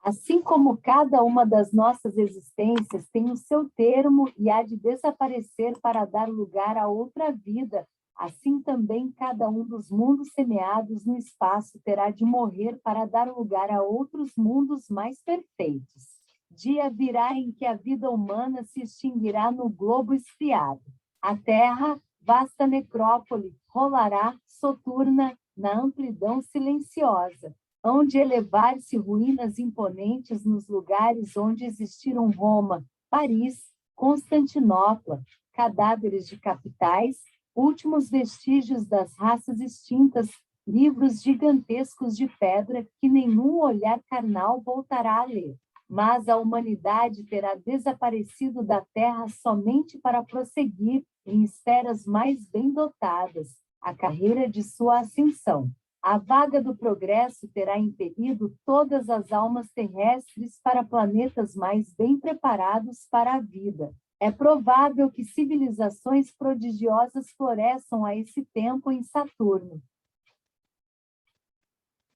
Assim como cada uma das nossas existências tem o seu termo e há de desaparecer para dar lugar a outra vida, assim também cada um dos mundos semeados no espaço terá de morrer para dar lugar a outros mundos mais perfeitos. Dia virá em que a vida humana se extinguirá no globo esfriado. A Terra, vasta necrópole, rolará, soturna, na amplidão silenciosa, onde elevar-se ruínas imponentes nos lugares onde existiram Roma, Paris, Constantinopla, cadáveres de capitais, últimos vestígios das raças extintas, livros gigantescos de pedra que nenhum olhar carnal voltará a ler. Mas a humanidade terá desaparecido da Terra somente para prosseguir em esferas mais bem dotadas a carreira de sua ascensão. A vaga do progresso terá impelido todas as almas terrestres para planetas mais bem preparados para a vida. É provável que civilizações prodigiosas floresçam a esse tempo em Saturno.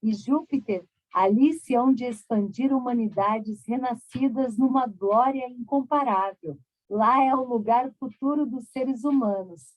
E Júpiter, ali se hão de expandir humanidades renascidas numa glória incomparável. Lá é o lugar futuro dos seres humanos.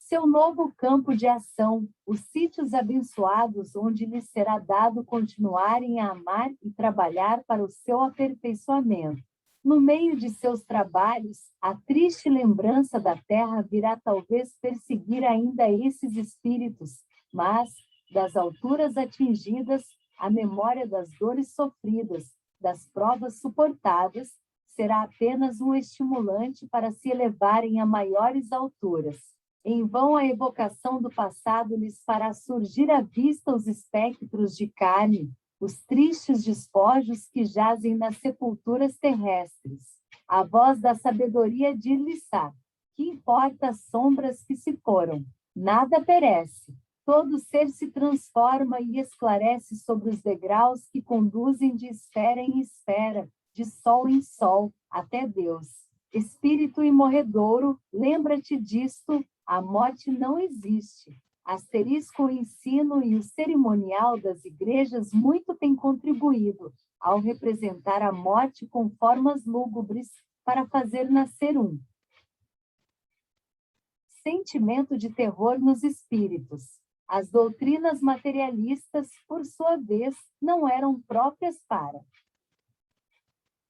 Seu novo campo de ação, os sítios abençoados onde lhes será dado continuarem a amar e trabalhar para o seu aperfeiçoamento. No meio de seus trabalhos, a triste lembrança da terra virá talvez perseguir ainda esses espíritos, mas, das alturas atingidas, a memória das dores sofridas, das provas suportadas, será apenas um estimulante para se elevarem a maiores alturas. Em vão a evocação do passado lhes fará surgir à vista os espectros de carne, os tristes despojos que jazem nas sepulturas terrestres. A voz da sabedoria dir-lhes-á: que importa as sombras que se foram? Nada perece. Todo ser se transforma e esclarece sobre os degraus que conduzem de esfera em esfera, de sol em sol, até Deus. Espírito imorredouro, lembra-te disto: a morte não existe. Asterisco o ensino e o cerimonial das igrejas muito tem contribuído ao representar a morte com formas lúgubres para fazer nascer um sentimento de terror nos espíritos. As doutrinas materialistas, por sua vez, não eram próprias para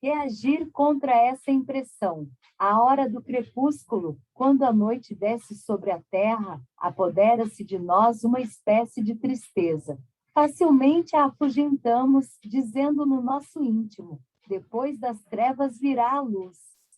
reagir contra essa impressão. A hora do crepúsculo, quando a noite desce sobre a terra, apodera-se de nós uma espécie de tristeza. Facilmente a afugentamos, dizendo no nosso íntimo: depois das trevas virá a luz.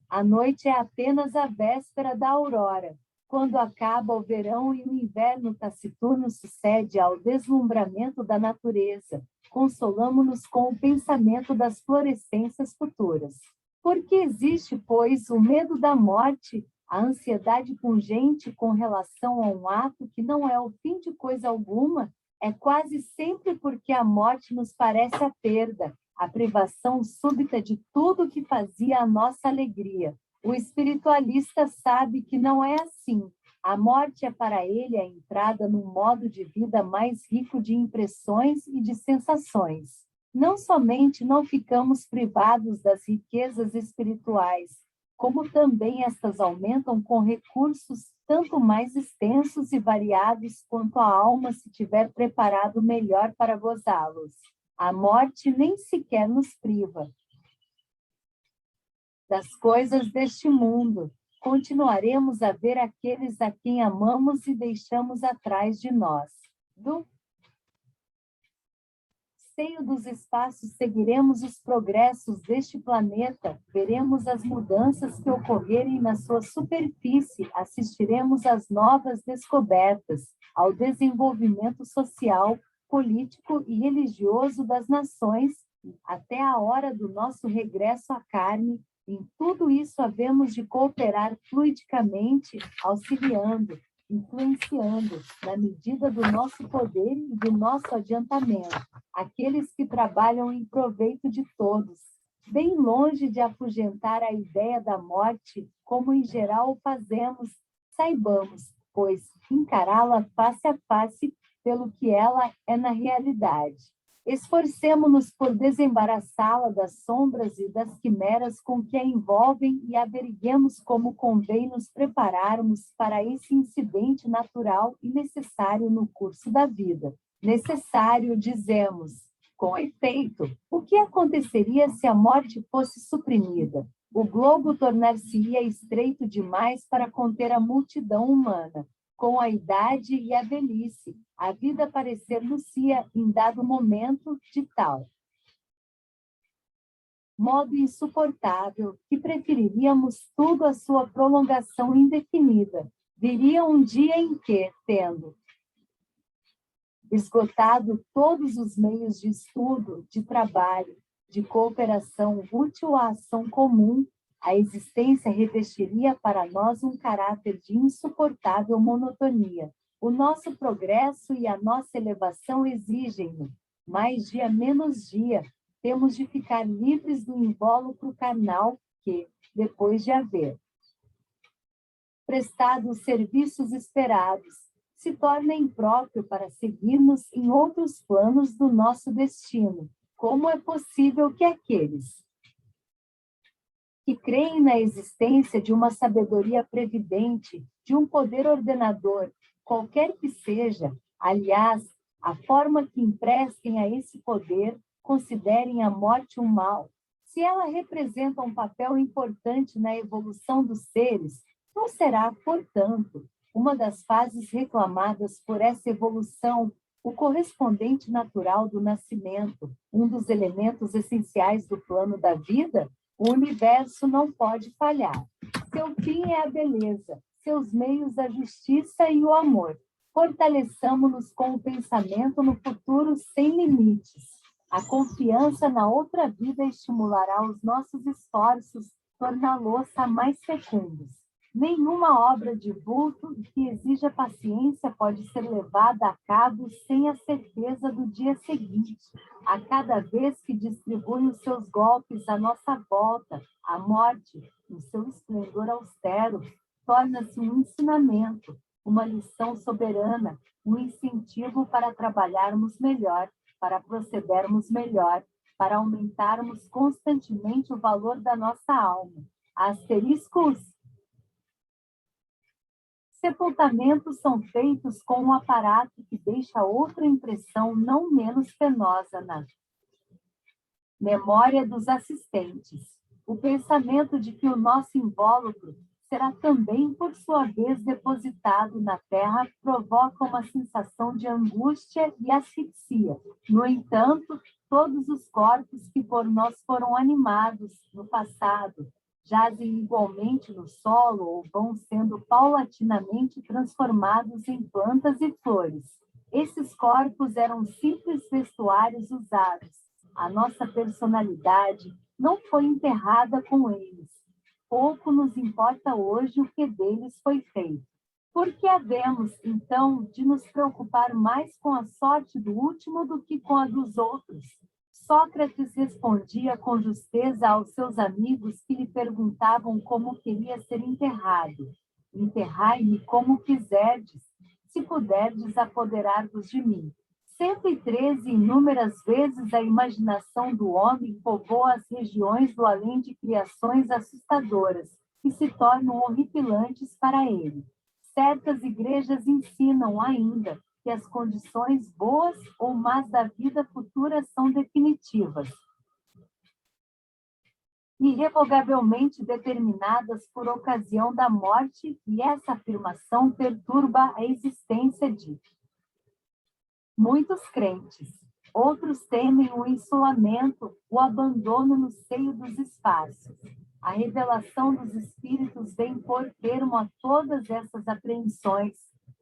A noite é apenas a véspera da aurora. Quando acaba o verão e o inverno taciturno sucede ao deslumbramento da natureza, consolamo-nos com o pensamento das florescências futuras. Porque existe, pois, o medo da morte, a ansiedade pungente com relação a um ato que não é o fim de coisa alguma, é quase sempre porque a morte nos parece a perda, a privação súbita de tudo que fazia a nossa alegria. O espiritualista sabe que não é assim. A morte é para ele a entrada num modo de vida mais rico de impressões e de sensações. Não somente não ficamos privados das riquezas espirituais, como também estas aumentam com recursos tanto mais extensos e variados quanto a alma se tiver preparado melhor para gozá-los. A morte nem sequer nos priva das coisas deste mundo. Continuaremos a ver aqueles a quem amamos e deixamos atrás de nós. Do seio dos espaços seguiremos os progressos deste planeta, veremos as mudanças que ocorrerem na sua superfície, assistiremos às novas descobertas, ao desenvolvimento social, político e religioso das nações, até a hora do nosso regresso à carne. Em tudo isso havemos de cooperar fluidicamente, auxiliando, influenciando, na medida do nosso poder e do nosso adiantamento, aqueles que trabalham em proveito de todos, bem longe de afugentar a ideia da morte, como em geral o fazemos. Saibamos, pois, encará-la face a face pelo que ela é na realidade. Esforcemo-nos por desembaraçá-la das sombras e das quimeras com que a envolvem e averiguemos como convém nos prepararmos para esse incidente natural e necessário no curso da vida. Necessário, dizemos. Com efeito, o que aconteceria se a morte fosse suprimida? O globo tornar-se-ia estreito demais para conter a multidão humana. Com a idade e a velhice, a vida parecer-nos-ia em dado momento de tal modo insuportável que preferiríamos tudo à sua prolongação indefinida. Viria um dia em que, tendo esgotado todos os meios de estudo, de trabalho, de cooperação útil à ação comum, a existência revestiria para nós um caráter de insuportável monotonia. O nosso progresso e a nossa elevação exigem-no. Mais dia, menos dia, temos de ficar livres do invólucro carnal que, depois de haver prestado os serviços esperados, se torna impróprio para seguirmos em outros planos do nosso destino. Como é possível que aqueles que creem na existência de uma sabedoria previdente, de um poder ordenador, qualquer que seja, aliás, a forma que emprestem a esse poder, considerem a morte um mal, se ela representa um papel importante na evolução dos seres, não será, portanto, uma das fases reclamadas por essa evolução, o correspondente natural do nascimento, um dos elementos essenciais do plano da vida? O universo não pode falhar. Seu fim é a beleza, seus meios a justiça e o amor. Fortaleçamo-nos com o pensamento no futuro sem limites. A confiança na outra vida estimulará os nossos esforços, torná-los mais fecundos. Nenhuma obra de vulto que exija paciência pode ser levada a cabo sem a certeza do dia seguinte. A cada vez que distribui os seus golpes à nossa volta, a morte, no seu esplendor austero, torna-se um ensinamento, uma lição soberana, um incentivo para trabalharmos melhor, para procedermos melhor, para aumentarmos constantemente o valor da nossa alma. Asteriscos. Sepultamentos são feitos com um aparato que deixa outra impressão não menos penosa na memória dos assistentes. O pensamento de que o nosso invólucro será também, por sua vez, depositado na terra, provoca uma sensação de angústia e asfixia. No entanto, todos os corpos que por nós foram animados no passado, jazem igualmente no solo ou vão sendo paulatinamente transformados em plantas e flores. Esses corpos eram simples vestuários usados. A nossa personalidade não foi enterrada com eles. Pouco nos importa hoje o que deles foi feito. Por que havemos, então, de nos preocupar mais com a sorte do último do que com a dos outros? Sócrates respondia com justeza aos seus amigos que lhe perguntavam como queria ser enterrado. Enterrai-me como quiserdes, se puderdes apoderar-vos de mim. 113 inúmeras vezes a imaginação do homem povoa as regiões do além de criações assustadoras, que se tornam horripilantes para ele. Certas igrejas ensinam ainda que as condições boas ou más da vida futura são definitivas, irrevogavelmente determinadas por ocasião da morte, e essa afirmação perturba a existência de muitos crentes. Outros temem o isolamento, o abandono no seio dos espaços. A revelação dos Espíritos vem pôr termo a todas essas apreensões,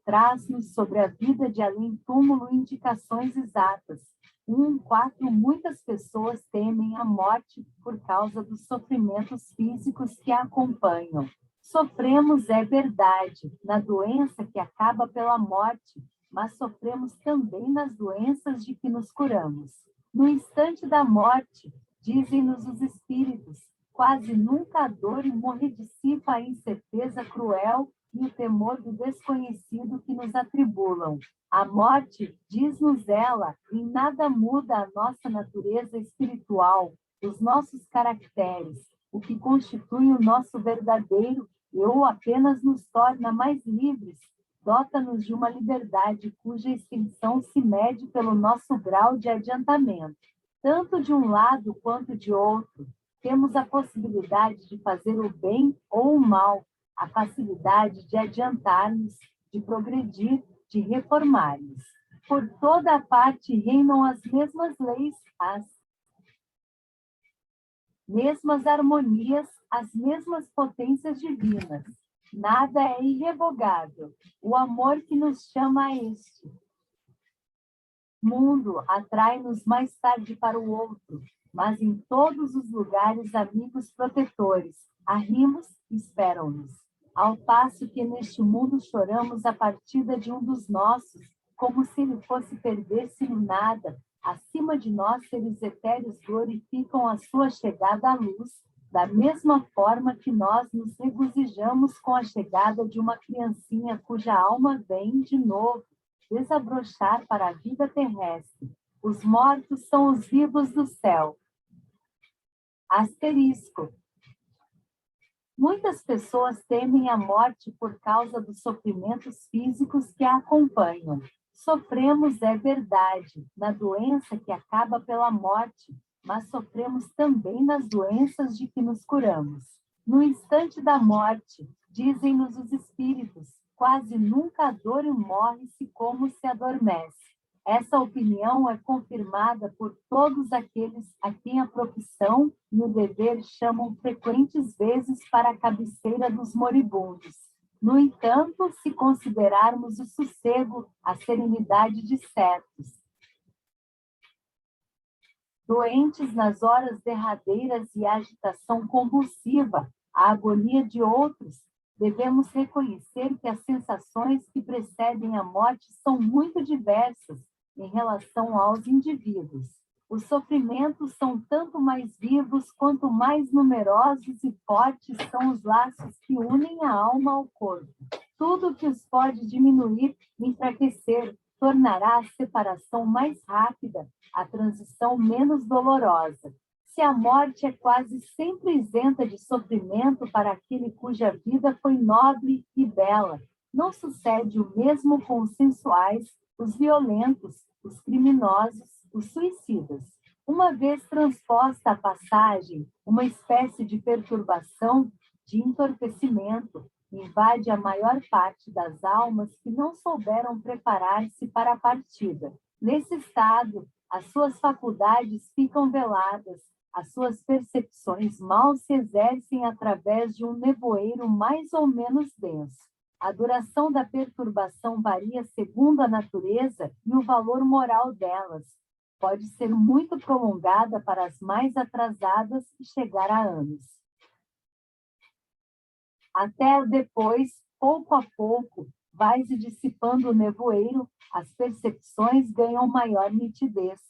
traz-nos sobre a vida de além-túmulo indicações exatas. 4, muitas pessoas temem a morte por causa dos sofrimentos físicos que a acompanham. Sofremos, é verdade, na doença que acaba pela morte, mas sofremos também nas doenças de que nos curamos. No instante da morte, dizem-nos os espíritos, quase nunca a dor imorre dissipa a incerteza cruel e o temor do desconhecido que nos atribulam. A morte, diz-nos ela, em nada muda a nossa natureza espiritual, os nossos caracteres, o que constitui o nosso verdadeiro eu apenas nos torna mais livres, dota-nos de uma liberdade cuja extensão se mede pelo nosso grau de adiantamento. Tanto de um lado quanto de outro, temos a possibilidade de fazer o bem ou o mal, a facilidade de adiantar-nos, de progredir, de reformar-nos. Por toda a parte reinam as mesmas leis, as mesmas harmonias, as mesmas potências divinas. Nada é irrevogável. O amor que nos chama a este mundo atrai-nos mais tarde para o outro, mas em todos os lugares amigos protetores, arrimos e esperam-nos. Ao passo que neste mundo choramos a partida de um dos nossos, como se ele fosse perder-se no nada, acima de nós seres etéreos glorificam a sua chegada à luz, da mesma forma que nós nos regozijamos com a chegada de uma criancinha cuja alma vem de novo desabrochar para a vida terrestre. Os mortos são os vivos do céu. Asterisco. Muitas pessoas temem a morte por causa dos sofrimentos físicos que a acompanham. Sofremos, é verdade, na doença que acaba pela morte, mas sofremos também nas doenças de que nos curamos. No instante da morte, dizem-nos os espíritos, quase nunca a dor morre-se como se adormece. Essa opinião é confirmada por todos aqueles a quem a profissão e o dever chamam frequentes vezes para a cabeceira dos moribundos. No entanto, se considerarmos o sossego, a serenidade de certos, doentes nas horas derradeiras e a agitação convulsiva, a agonia de outros, devemos reconhecer que as sensações que precedem a morte são muito diversas em relação aos indivíduos. Os sofrimentos são tanto mais vivos quanto mais numerosos e fortes são os laços que unem a alma ao corpo. Tudo que os pode diminuir e enfraquecer tornará a separação mais rápida, a transição menos dolorosa. Se a morte é quase sempre isenta de sofrimento para aquele cuja vida foi nobre e bela, não sucede o mesmo com os sensuais, os violentos, os criminosos, os suicidas. Uma vez transposta a passagem, uma espécie de perturbação, de entorpecimento, invade a maior parte das almas que não souberam preparar-se para a partida. Nesse estado, as suas faculdades ficam veladas, as suas percepções mal se exercem através de um nevoeiro mais ou menos denso. A duração da perturbação varia segundo a natureza e o valor moral delas. Pode ser muito prolongada para as mais atrasadas e chegar a anos. Até depois, pouco a pouco, vai-se dissipando o nevoeiro, as percepções ganham maior nitidez.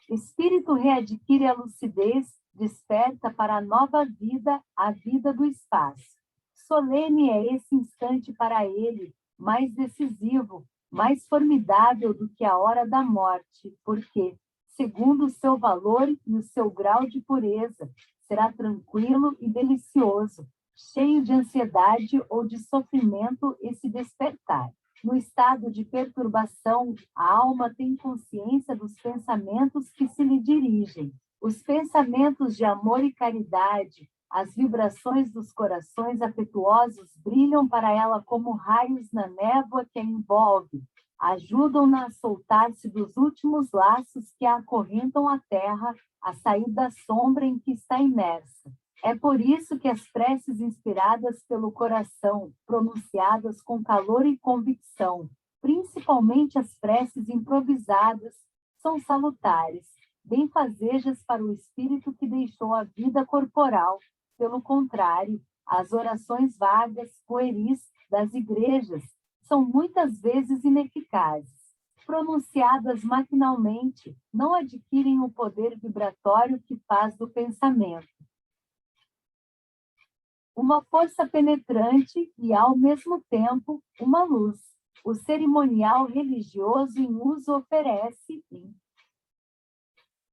Espírito readquire a lucidez, desperta para a nova vida, a vida do espaço. Solene é esse instante para ele, mais decisivo, mais formidável do que a hora da morte, porque, segundo o seu valor e o seu grau de pureza, será tranquilo e delicioso, cheio de ansiedade ou de sofrimento esse despertar. No estado de perturbação, a alma tem consciência dos pensamentos que se lhe dirigem. Os pensamentos de amor e caridade, as vibrações dos corações afetuosos brilham para ela como raios na névoa que a envolve, ajudam-na a soltar-se dos últimos laços que a acorrentam à terra, a sair da sombra em que está imersa. É por isso que as preces inspiradas pelo coração, pronunciadas com calor e convicção, principalmente as preces improvisadas, são salutares, benfazejas para o espírito que deixou a vida corporal. Pelo contrário, as orações vagas, pueris das igrejas são muitas vezes ineficazes. Pronunciadas maquinalmente, não adquirem o poder vibratório que faz do pensamento. uma força penetrante e, ao mesmo tempo, uma luz. O cerimonial religioso em uso oferece, em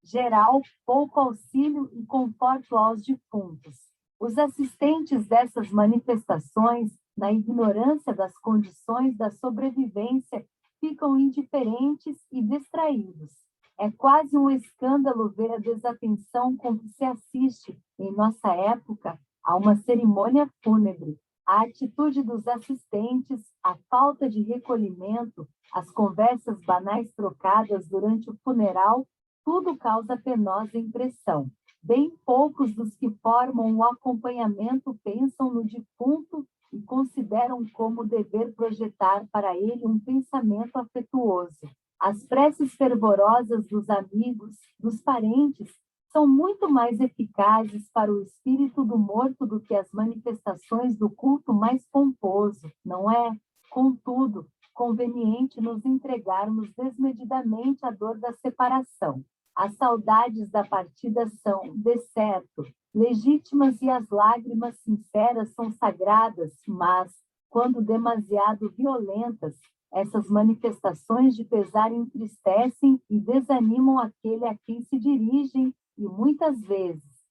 geral, pouco auxílio e conforto aos defuntos. Os assistentes dessas manifestações, na ignorância das condições da sobrevivência, ficam indiferentes e distraídos. É quase um escândalo ver a desatenção com que se assiste, em nossa época, a uma cerimônia fúnebre. A atitude dos assistentes, a falta de recolhimento, as conversas banais trocadas durante o funeral, tudo causa penosa impressão. Bem poucos dos que formam o acompanhamento pensam no defunto e consideram como dever projetar para ele um pensamento afetuoso. As preces fervorosas dos amigos, dos parentes, são muito mais eficazes para o espírito do morto do que as manifestações do culto mais pomposo, não é? Contudo, conveniente nos entregarmos desmedidamente à dor da separação. As saudades da partida são, de certo, legítimas e as lágrimas sinceras são sagradas, mas, quando demasiado violentas, essas manifestações de pesar entristecem e desanimam aquele a quem se dirigem e, muitas vezes,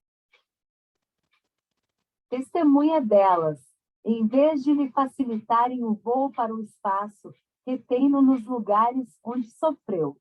testemunha delas, em vez de lhe facilitarem o voo para o espaço, retém-no nos lugares onde sofreu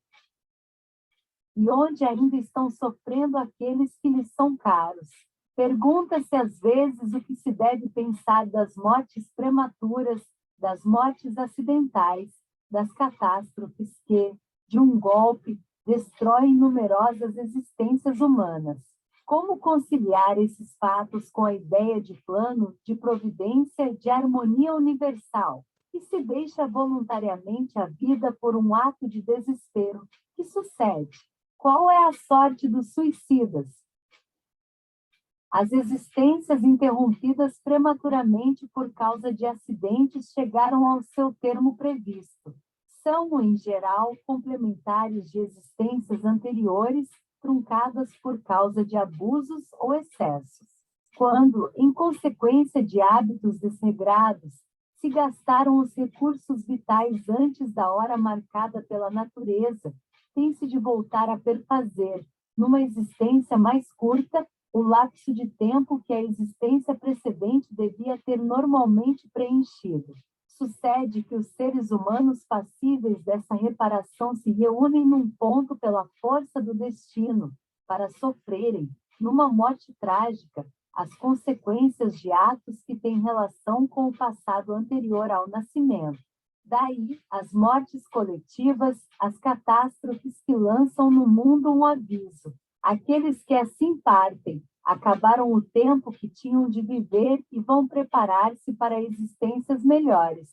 e onde ainda estão sofrendo aqueles que lhes são caros. Pergunta-se às vezes o que se deve pensar das mortes prematuras, das mortes acidentais, das catástrofes que, de um golpe, destroem numerosas existências humanas. Como conciliar esses fatos com a ideia de plano, de providência, de harmonia universal? E se deixa voluntariamente a vida por um ato de desespero, que sucede? Qual é a sorte dos suicidas? As existências interrompidas prematuramente por causa de acidentes chegaram ao seu termo previsto. São, em geral, complementares de existências anteriores, truncadas por causa de abusos ou excessos. Quando, em consequência de hábitos desregrados, se gastaram os recursos vitais antes da hora marcada pela natureza, tem-se de voltar a perfazer, numa existência mais curta, o lapso de tempo que a existência precedente devia ter normalmente preenchido. Sucede que os seres humanos passíveis dessa reparação se reúnem num ponto pela força do destino, para sofrerem, numa morte trágica, as consequências de atos que têm relação com o passado anterior ao nascimento. Daí, as mortes coletivas, as catástrofes que lançam no mundo um aviso. Aqueles que assim partem, acabaram o tempo que tinham de viver e vão preparar-se para existências melhores.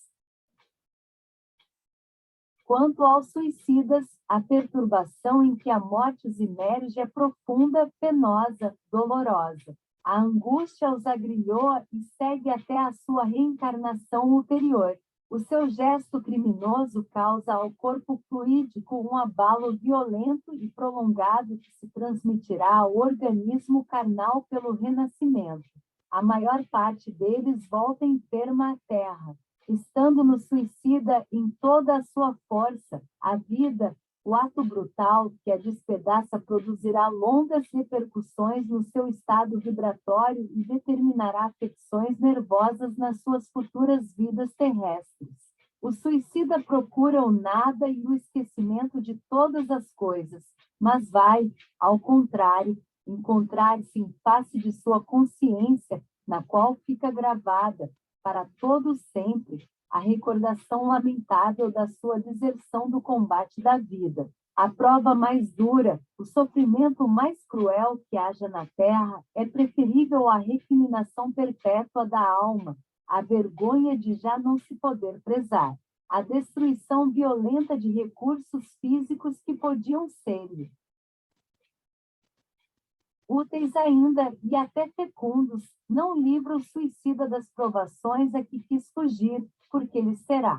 Quanto aos suicidas, a perturbação em que a morte os imerge é profunda, penosa, dolorosa. A angústia os agrilhou e segue até a sua reencarnação ulterior. O seu gesto criminoso causa ao corpo fluídico um abalo violento e prolongado que se transmitirá ao organismo carnal pelo renascimento. A maior parte deles volta enferma à terra, estando no suicida em toda a sua força. A vida, o ato brutal que a despedaça produzirá longas repercussões no seu estado vibratório e determinará afecções nervosas nas suas futuras vidas terrestres. O suicida procura o nada e o esquecimento de todas as coisas, mas vai, ao contrário, encontrar-se em face de sua consciência, na qual fica gravada, para todo sempre, a recordação lamentável da sua deserção do combate da vida. A prova mais dura, o sofrimento mais cruel que haja na terra, é preferível à recriminação perpétua da alma, à vergonha de já não se poder prezar, à destruição violenta de recursos físicos que podiam ser-lhe úteis ainda e até fecundos, não livra o suicida das provações a que quis fugir, porque lhe será.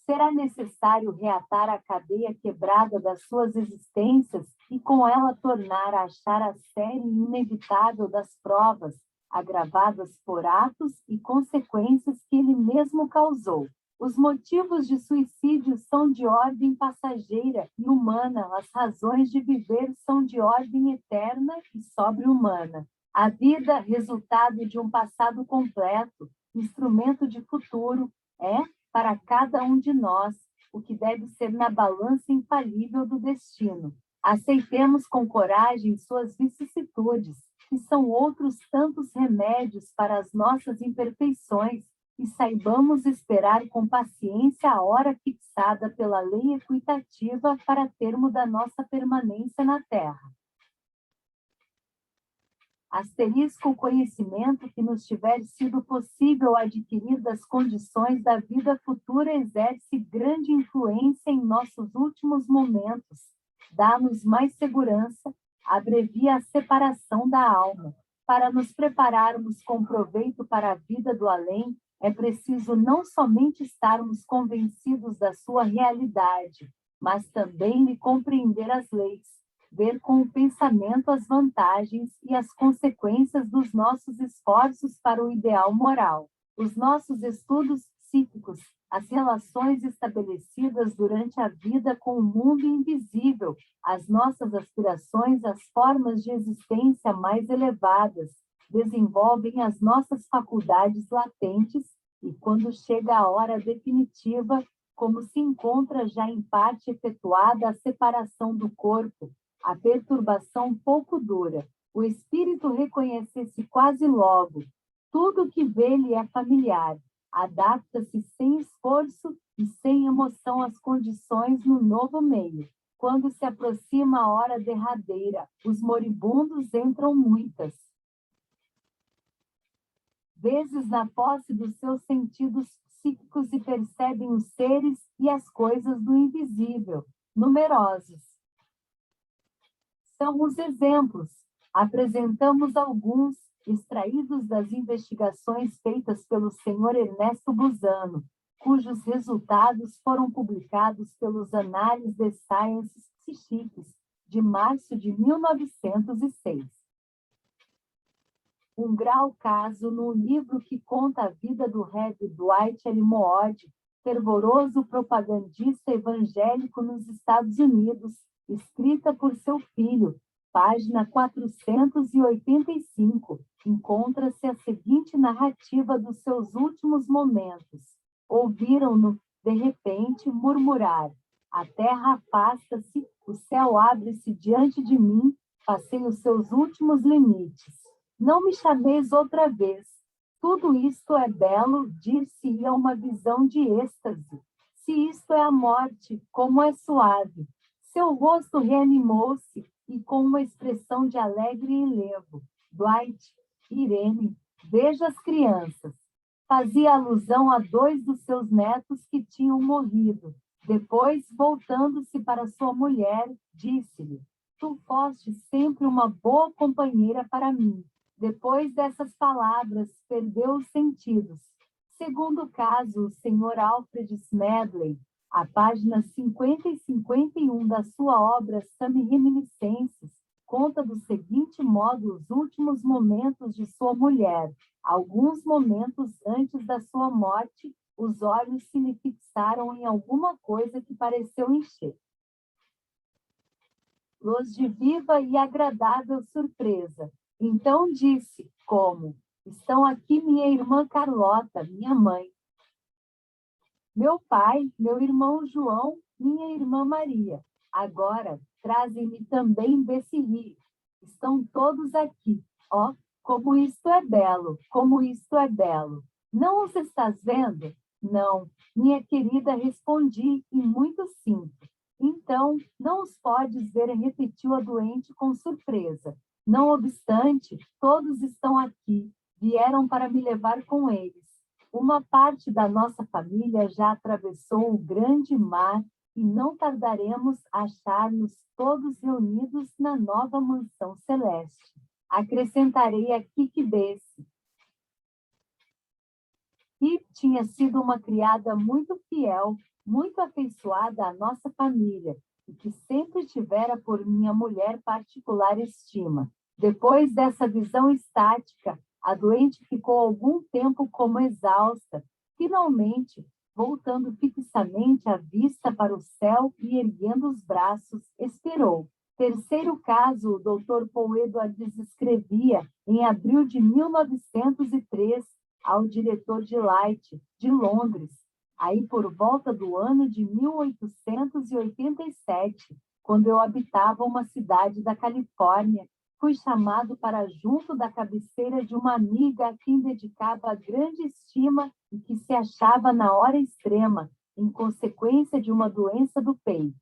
Será necessário reatar a cadeia quebrada das suas existências e com ela tornar a achar a série inevitável das provas, agravadas por atos e consequências que ele mesmo causou. Os motivos de suicídio são de ordem passageira e humana, as razões de viver são de ordem eterna e sobre-humana. A vida, resultado de um passado completo, instrumento de futuro, é, para cada um de nós, o que deve ser na balança infalível do destino. Aceitemos com coragem suas vicissitudes, que são outros tantos remédios para as nossas imperfeições, e saibamos esperar com paciência a hora fixada pela lei equitativa para termo da nossa permanência na Terra. Asterisco o conhecimento que nos tiver sido possível adquirir das condições da vida futura exerce grande influência em nossos últimos momentos, dá-nos mais segurança, abrevia a separação da alma. Para nos prepararmos com proveito para a vida do além, é preciso não somente estarmos convencidos da sua realidade, mas também lhe compreender as leis, ver com o pensamento as vantagens e as consequências dos nossos esforços para o ideal moral. Os nossos estudos psíquicos, as relações estabelecidas durante a vida com o mundo invisível, as nossas aspirações às formas de existência mais elevadas, desenvolvem as nossas faculdades latentes e, quando chega a hora definitiva, como se encontra já em parte efetuada a separação do corpo, a perturbação pouco dura, o espírito reconhece-se quase logo, tudo que vê lhe é familiar, adapta-se sem esforço e sem emoção às condições no novo meio. Quando se aproxima a hora derradeira, os moribundos entram muitas vezes na posse dos seus sentidos psíquicos e percebem os seres e as coisas do invisível, numerosos. São os exemplos. Apresentamos alguns, extraídos das investigações feitas pelo Sr. Ernesto Busano, cujos resultados foram publicados pelos Annales des Sciences Psychiques, de março de 1906. Um grau caso no livro que conta a vida do Rev. Dwight L. Moody, fervoroso propagandista evangélico nos Estados Unidos, escrita por seu filho, página 485, encontra-se a seguinte narrativa dos seus últimos momentos. Ouviram-no, de repente, murmurar: a terra afasta-se, o céu abre-se diante de mim, passei os seus últimos limites. Não me chameis outra vez. Tudo isto é belo, dir-se-ia uma visão de êxtase. Se isto é a morte, como é suave. Seu rosto reanimou-se e com uma expressão de alegre enlevo. Dwight, Irene, veja as crianças. Fazia alusão a 2 dos seus netos que tinham morrido. Depois, voltando-se para sua mulher, disse-lhe: tu foste sempre uma boa companheira para mim. Depois dessas palavras, perdeu os sentidos. Segundo caso, o Sr. Alfred Smedley, a página 50 e 51 da sua obra Some Reminiscences, conta do seguinte modo os últimos momentos de sua mulher. Alguns momentos antes da sua morte, os olhos se lhe fixaram em alguma coisa que pareceu encher. Luz de viva e agradável surpresa. Então disse, como? Estão aqui minha irmã Carlota, minha mãe. Meu pai, meu irmão João, minha irmã Maria. Agora, trazem-me também Bessie. Estão todos aqui. Ó, como isto é belo, como isto é belo. Não os estás vendo? Não, minha querida, respondi, e muito simples. Então, não os podes ver, repetiu a doente com surpresa. Não obstante, todos estão aqui, vieram para me levar com eles. Uma parte da nossa família já atravessou o grande mar e não tardaremos a achar-nos todos reunidos na nova mansão celeste. Acrescentarei aqui que Bessie tinha sido uma criada muito fiel muito afeiçoada à nossa família, e que sempre tivera por minha mulher particular estima. Depois dessa visão estática, a doente ficou algum tempo como exausta. Finalmente, voltando fixamente a vista para o céu e erguendo os braços, expirou. Terceiro caso, o Dr. Paul Edwards escrevia em abril de 1903 ao diretor de Light, de Londres, aí por volta do ano de 1887, quando eu habitava uma cidade da Califórnia, fui chamado para junto da cabeceira de uma amiga a quem dedicava grande estima e que se achava na hora extrema, em consequência de uma doença do peito.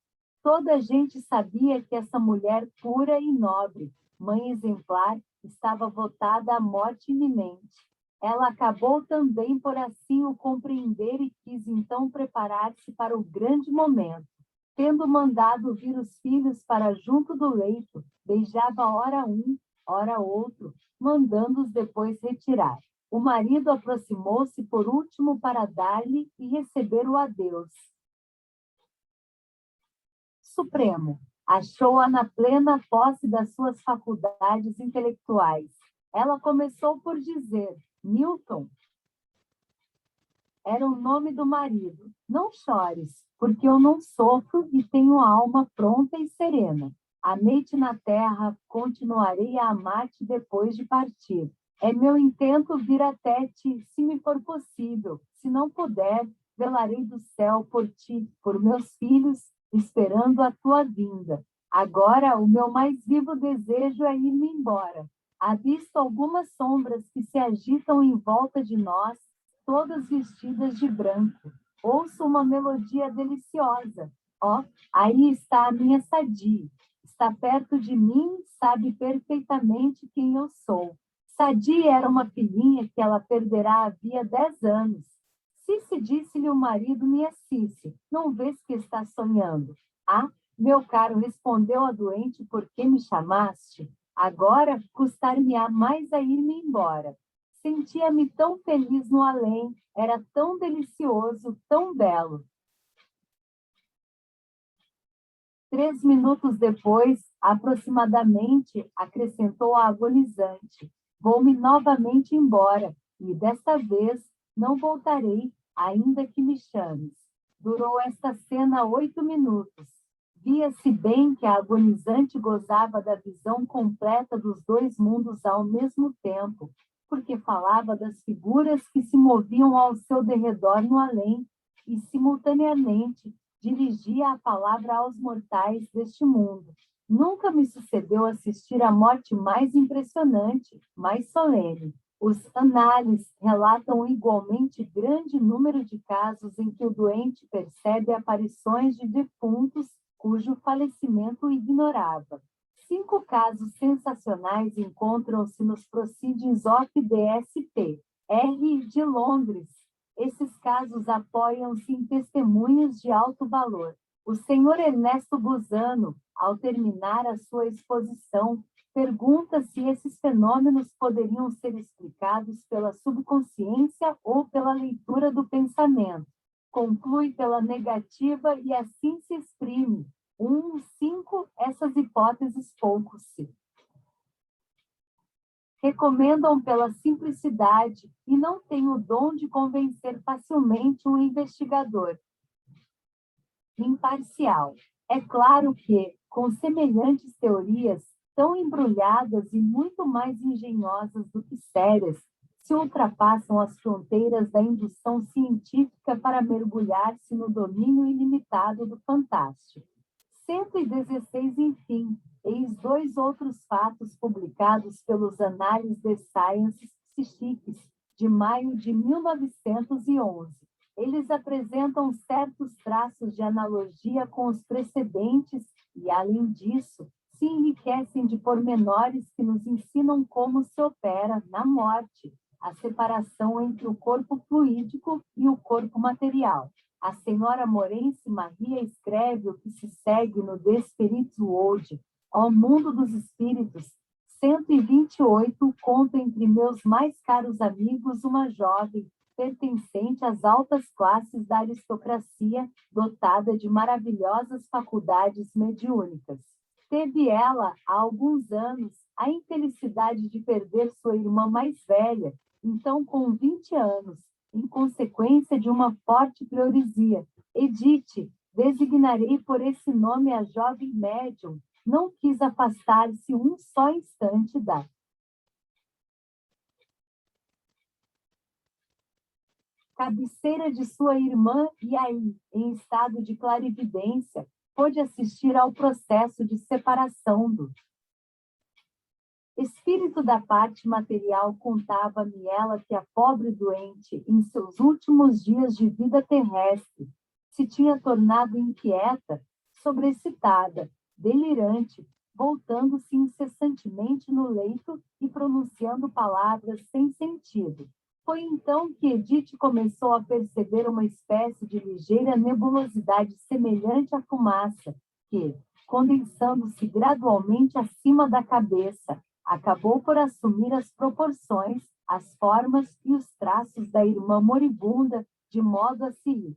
Toda a gente sabia que essa mulher pura e nobre, mãe exemplar, estava votada à morte iminente. Ela acabou também por assim o compreender e quis então preparar-se para o grande momento. Tendo mandado vir os filhos para junto do leito, beijava ora um, ora outro, mandando-os depois retirar. O marido aproximou-se por último para dar-lhe e receber o adeus. Supremo, achou-a na plena posse das suas faculdades intelectuais. Ela começou por dizer: Newton era o nome do marido. Não chores, porque eu não sofro e tenho a alma pronta e serena. Amei-te na terra, continuarei a amar-te depois de partir. É meu intento vir até ti, se me for possível. Se não puder, velarei do céu por ti, por meus filhos, esperando a tua vinda. Agora, o meu mais vivo desejo é ir-me embora. Avisto algumas sombras que se agitam em volta de nós, todas vestidas de branco. Ouço uma melodia deliciosa. Ó, aí está a minha Sadi. Está perto de mim, sabe perfeitamente quem eu sou. Sadi era uma filhinha que ela perderá havia 10 anos. Cici disse-lhe o marido, minha Cici, não vês que está sonhando? Ah, meu caro, respondeu a doente, por que me chamaste? Agora custar-me-á mais a ir-me embora. Sentia-me tão feliz no além, era tão delicioso, tão belo. 3 minutos depois, aproximadamente, acrescentou a agonizante, vou-me novamente embora, e desta vez não voltarei, ainda que me chames. Durou esta cena 8 minutos. Via-se bem que a agonizante gozava da visão completa dos dois mundos ao mesmo tempo, porque falava das figuras que se moviam ao seu derredor no além, e, simultaneamente, dirigia a palavra aos mortais deste mundo. Nunca me sucedeu assistir à morte mais impressionante, mais solene. Os análises relatam igualmente grande número de casos em que o doente percebe aparições de defuntos cujo falecimento o ignorava. 5 casos sensacionais encontram-se nos Proceedings of the SP, R. de Londres. Esses casos apoiam-se em testemunhos de alto valor. O senhor Ernesto Busano, ao terminar a sua exposição, pergunta se esses fenômenos poderiam ser explicados pela subconsciência ou pela leitura do pensamento. Conclui pela negativa e assim se exprime. 5, essas hipóteses poucos-se recomendam pela simplicidade e não têm o dom de convencer facilmente um investigador imparcial. É claro que, com semelhantes teorias, tão embrulhadas e muito mais engenhosas do que sérias, se ultrapassam as fronteiras da indução científica para mergulhar-se no domínio ilimitado do fantástico. 116, enfim, eis 2 outros fatos publicados pelos Annales des Sciences Psychiques, de maio de 1911. Eles apresentam certos traços de analogia com os precedentes e, além disso, se enriquecem de pormenores que nos ensinam como se opera, na morte, a separação entre o corpo fluídico e o corpo material. A senhora Morense Maria escreve o que se segue no The Spirit's World, ao mundo dos espíritos. 128, conto entre meus mais caros amigos uma jovem, pertencente às altas classes da aristocracia, dotada de maravilhosas faculdades mediúnicas. Teve ela, há alguns anos, a infelicidade de perder sua irmã mais velha, então com 20 anos, em consequência de uma forte pleuresia. Edith, designarei por esse nome a jovem médium, não quis afastar-se um só instante da cabeceira de sua irmã e aí, em estado de clarividência, pôde assistir ao processo de separação do espírito da parte material. Contava-me ela que a pobre doente, em seus últimos dias de vida terrestre, se tinha tornado inquieta, sobrexcitada, delirante, voltando-se incessantemente no leito e pronunciando palavras sem sentido. Foi então que Edith começou a perceber uma espécie de ligeira nebulosidade semelhante à fumaça, que, condensando-se gradualmente acima da cabeça, acabou por assumir as proporções, as formas e os traços da irmã moribunda, de modo a se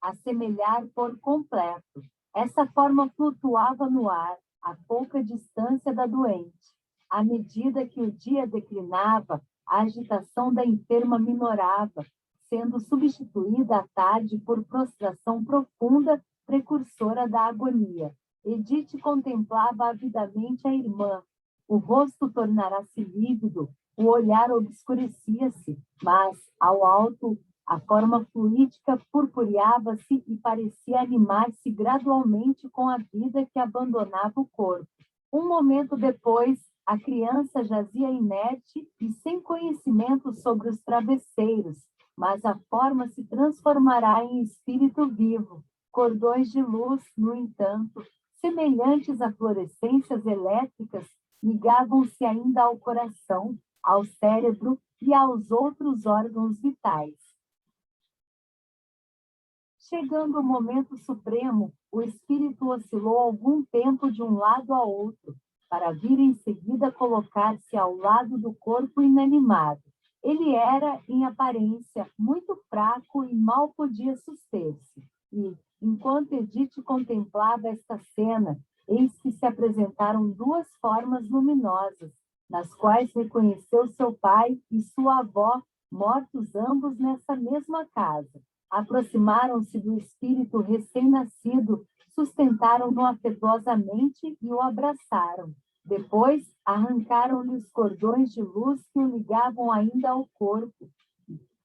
assemelhar por completo. Essa forma flutuava no ar, a pouca distância da doente. À medida que o dia declinava, a agitação da enferma minorava, sendo substituída à tarde por prostração profunda, precursora da agonia. Edith contemplava avidamente a irmã. O rosto tornara-se lívido, o olhar obscurecia-se, mas, ao alto, a forma fluídica purpureava-se e parecia animar-se gradualmente com a vida que abandonava o corpo. Um momento depois, a criança jazia inerte e sem conhecimento sobre os travesseiros, mas a forma se transformará em espírito vivo. Cordões de luz, no entanto, semelhantes a fluorescências elétricas, ligavam-se ainda ao coração, ao cérebro e aos outros órgãos vitais. Chegando o momento supremo, o espírito oscilou algum tempo de um lado a outro, para vir em seguida colocar-se ao lado do corpo inanimado. Ele era, em aparência, muito fraco e mal podia suster-se. E, enquanto Edith contemplava esta cena, eis que se apresentaram duas formas luminosas, nas quais reconheceu seu pai e sua avó, mortos ambos nessa mesma casa. Aproximaram-se do espírito recém-nascido, sustentaram-no afetuosamente e o abraçaram. Depois, arrancaram-lhe os cordões de luz que o ligavam ainda ao corpo.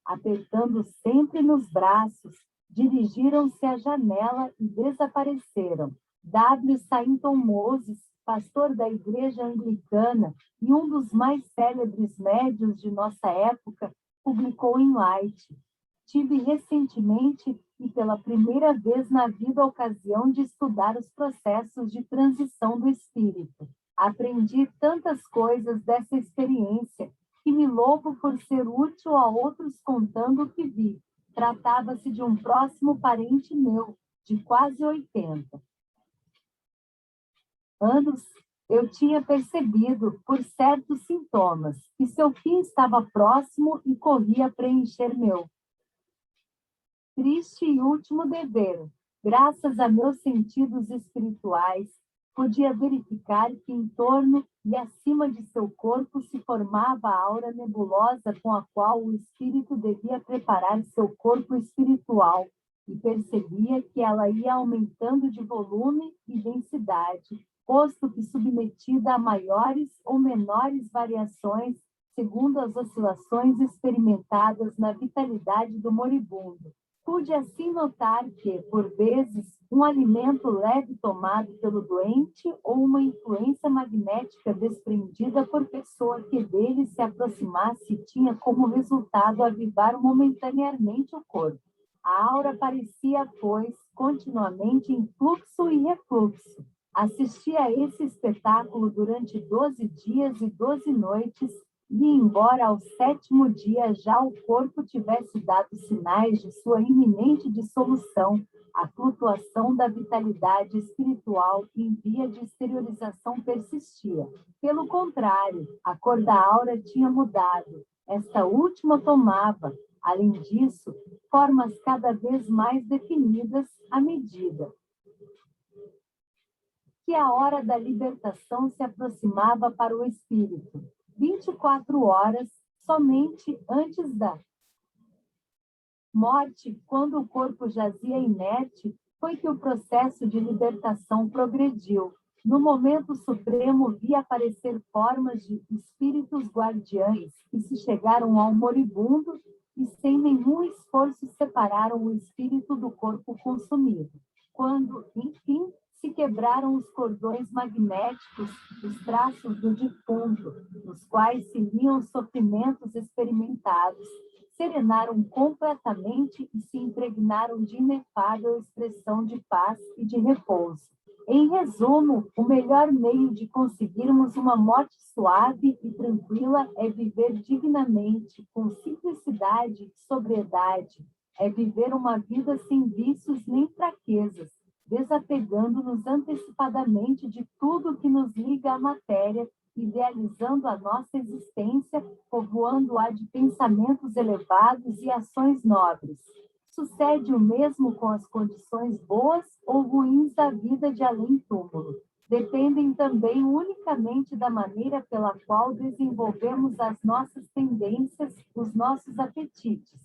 Apertando sempre nos braços, dirigiram-se à janela e desapareceram. W. Sainton Moses, pastor da igreja anglicana e um dos mais célebres médiuns de nossa época, publicou em Light: tive recentemente e pela primeira vez na vida a ocasião de estudar os processos de transição do espírito. Aprendi tantas coisas dessa experiência que me louvo por ser útil a outros contando o que vi. Tratava-se de um próximo parente meu, de quase 80 anos. Eu tinha percebido, por certos sintomas, que seu fim estava próximo e corria a preencher meu triste e último dever. Graças a meus sentidos espirituais, podia verificar que em torno e acima de seu corpo se formava a aura nebulosa com a qual o espírito devia preparar seu corpo espiritual, e percebia que ela ia aumentando de volume e densidade, posto que submetida a maiores ou menores variações segundo as oscilações experimentadas na vitalidade do moribundo. Pude assim notar que, por vezes, um alimento leve tomado pelo doente ou uma influência magnética desprendida por pessoa que dele se aproximasse tinha como resultado avivar momentaneamente o corpo. A aura parecia, pois, continuamente em fluxo e refluxo. Assisti a esse espetáculo durante 12 dias e 12 noites, e embora ao 7º dia já o corpo tivesse dado sinais de sua iminente dissolução, a flutuação da vitalidade espiritual em via de exteriorização persistia. Pelo contrário, a cor da aura tinha mudado. esta última tomava, além disso, formas cada vez mais definidas à medida que a hora da libertação se aproximava para o espírito. 24 horas somente antes da morte, quando o corpo jazia inerte, foi que o processo de libertação progrediu. No momento supremo, vi aparecer formas de espíritos guardiães que se chegaram ao moribundo e, sem nenhum esforço, separaram o espírito do corpo consumido. Quando, enfim, se quebraram os cordões magnéticos, os traços do defunto, nos quais se liam os sofrimentos experimentados, serenaram completamente e se impregnaram de inefável expressão de paz e de repouso. Em resumo, o melhor meio de conseguirmos uma morte suave e tranquila é viver dignamente, com simplicidade e sobriedade, é viver uma vida sem vícios nem fraquezas, desapegando-nos antecipadamente de tudo que nos liga à matéria, idealizando a nossa existência, povoando-a de pensamentos elevados e ações nobres. Sucede o mesmo com as condições boas ou ruins da vida de além-túmulo. Dependem também unicamente da maneira pela qual desenvolvemos as nossas tendências, os nossos apetites,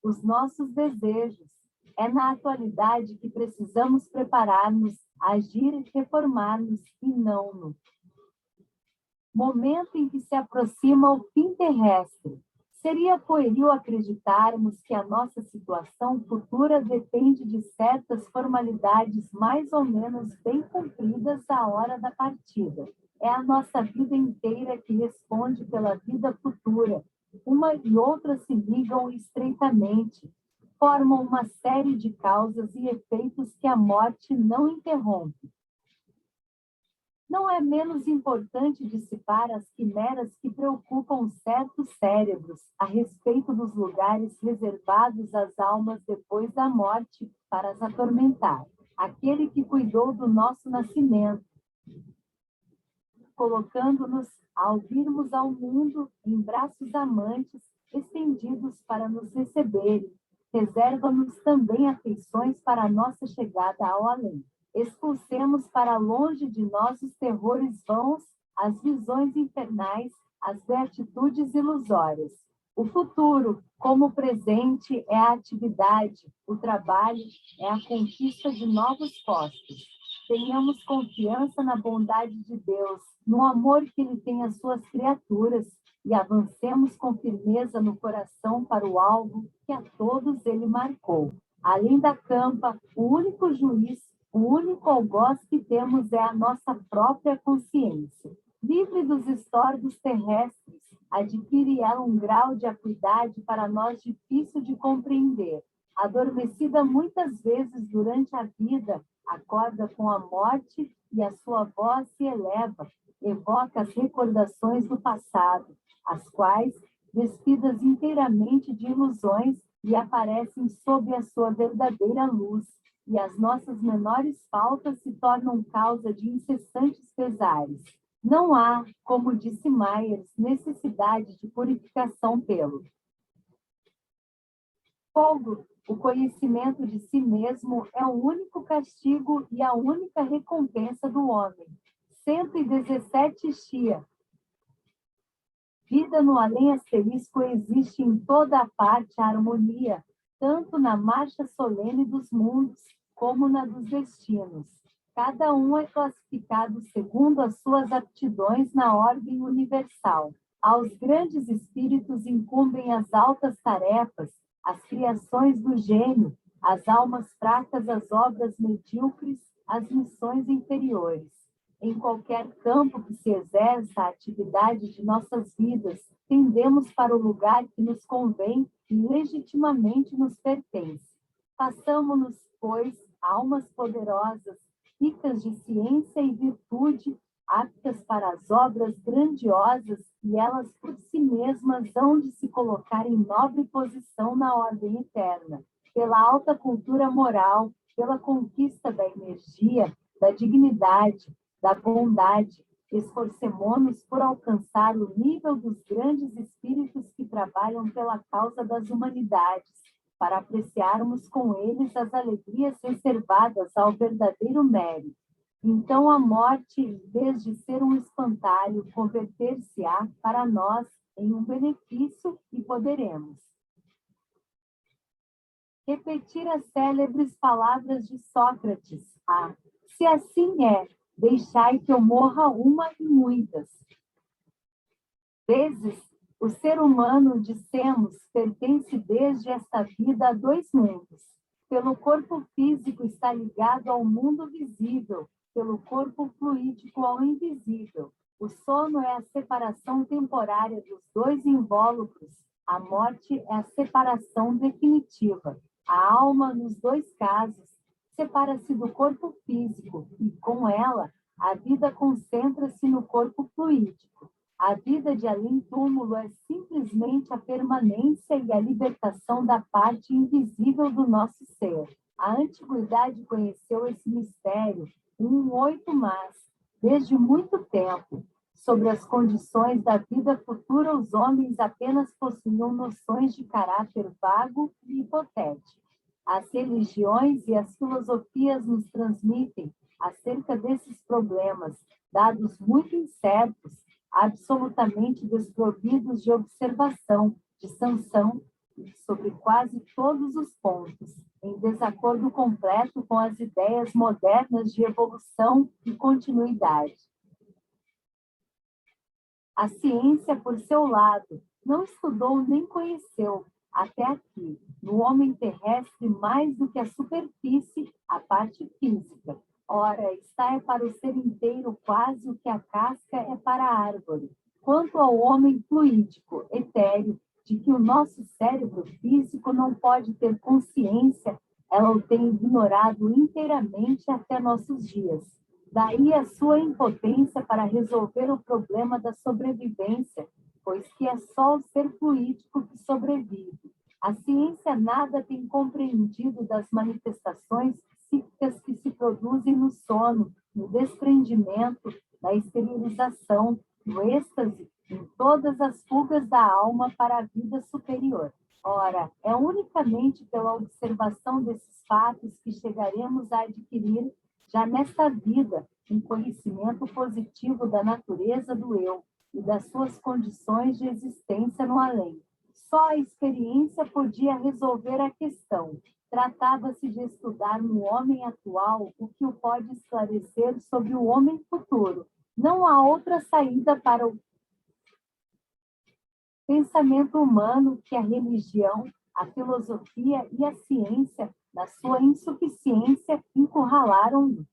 os nossos desejos. É na atualidade que precisamos preparar-nos, agir e reformar-nos, e não no momento em que se aproxima o fim terrestre. Seria pueril acreditarmos que a nossa situação futura depende de certas formalidades mais ou menos bem cumpridas à hora da partida. É a nossa vida inteira que responde pela vida futura. Uma e outra se ligam estreitamente, formam uma série de causas e efeitos que a morte não interrompe. Não é menos importante dissipar as quimeras que preocupam certos cérebros a respeito dos lugares reservados às almas depois da morte para as atormentar. Aquele que cuidou do nosso nascimento, colocando-nos, ao virmos ao mundo, em braços amantes, estendidos para nos receberem, reserva-nos também afeições para a nossa chegada ao além. Expulsemos para longe de nós os terrores vãos, as visões infernais, as beatitudes ilusórias. O futuro, como o presente, é a atividade, o trabalho, é a conquista de novos postos. Tenhamos confiança na bondade de Deus, no amor que Ele tem às suas criaturas, e avancemos com firmeza no coração para o alvo que a todos Ele marcou. Além da campa, o único juiz, o único algoz que temos é a nossa própria consciência. Livre dos estorvos terrestres, adquire ela um grau de acuidade para nós difícil de compreender. Adormecida muitas vezes durante a vida, acorda com a morte e a sua voz se eleva, evoca as recordações do passado, as quais, despidas inteiramente de ilusões, lhe aparecem sob a sua verdadeira luz, e as nossas menores faltas se tornam causa de incessantes pesares. Não há, como disse Myers, necessidade de purificação pelo fogo. O conhecimento de si mesmo é o único castigo e a única recompensa do homem. 117 Xia. Vida no além asterisco existe em toda a parte a harmonia, tanto na marcha solene dos mundos, como na dos destinos. Cada um é classificado segundo as suas aptidões na ordem universal. Aos grandes espíritos incumbem as altas tarefas, as criações do gênio, as almas fracas, as obras medíocres, as missões inferiores. Em qualquer campo que se exerça a atividade de nossas vidas, tendemos para o lugar que nos convém e legitimamente nos pertence. Façamo-nos, pois, almas poderosas, ricas de ciência e virtude, aptas para as obras grandiosas, e elas por si mesmas hão de se colocar em nobre posição na ordem eterna, pela alta cultura moral, pela conquista da energia, da dignidade, da bondade, Esforcemo-nos por alcançar o nível dos grandes espíritos que trabalham pela causa das humanidades, para apreciarmos com eles as alegrias reservadas ao verdadeiro mérito. Então a morte, em vez de ser um espantalho, converter-se-á para nós em um benefício e poderemos repetir as célebres palavras de Sócrates. Se assim é, deixai que eu morra uma e muitas vezes. O ser humano, dissemos, pertence desde esta vida a dois mundos. Pelo corpo físico está ligado ao mundo visível, pelo corpo fluídico ao invisível. O sono é a separação temporária dos dois invólucros. A morte é a separação definitiva. A alma, nos dois casos, separa-se do corpo físico e, com ela, a vida concentra-se no corpo fluídico. A vida de além-túmulo é simplesmente a permanência e a libertação da parte invisível do nosso ser. A antiguidade conheceu esse mistério, mas, desde muito tempo. Sobre as condições da vida futura, os homens apenas possuíam noções de caráter vago e hipotético. As religiões e as filosofias nos transmitem, acerca desses problemas, dados muito incertos, absolutamente desprovidos de observação, de sanção, sobre quase todos os pontos, em desacordo completo com as ideias modernas de evolução e continuidade. A ciência, por seu lado, não estudou nem conheceu, até aqui, no homem terrestre, mais do que a superfície, a parte física. Ora, está para o ser inteiro quase o que a casca é para a árvore. Quanto ao homem fluídico, etéreo, de que o nosso cérebro físico não pode ter consciência, ela o tem ignorado inteiramente até nossos dias. Daí a sua impotência para resolver o problema da sobrevivência, pois que é só o ser fluídico que sobrevive. A ciência nada tem compreendido das manifestações psíquicas que se produzem no sono, no desprendimento, na exteriorização, no êxtase, em todas as fugas da alma para a vida superior. Ora, é unicamente pela observação desses fatos que chegaremos a adquirir, já nesta vida, um conhecimento positivo da natureza do eu e das suas condições de existência no além. Só a experiência podia resolver a questão. Tratava-se de estudar no homem atual o que o pode esclarecer sobre o homem futuro. Não há outra saída para o pensamento humano que a religião, a filosofia e a ciência, na sua insuficiência, encurralaram-no.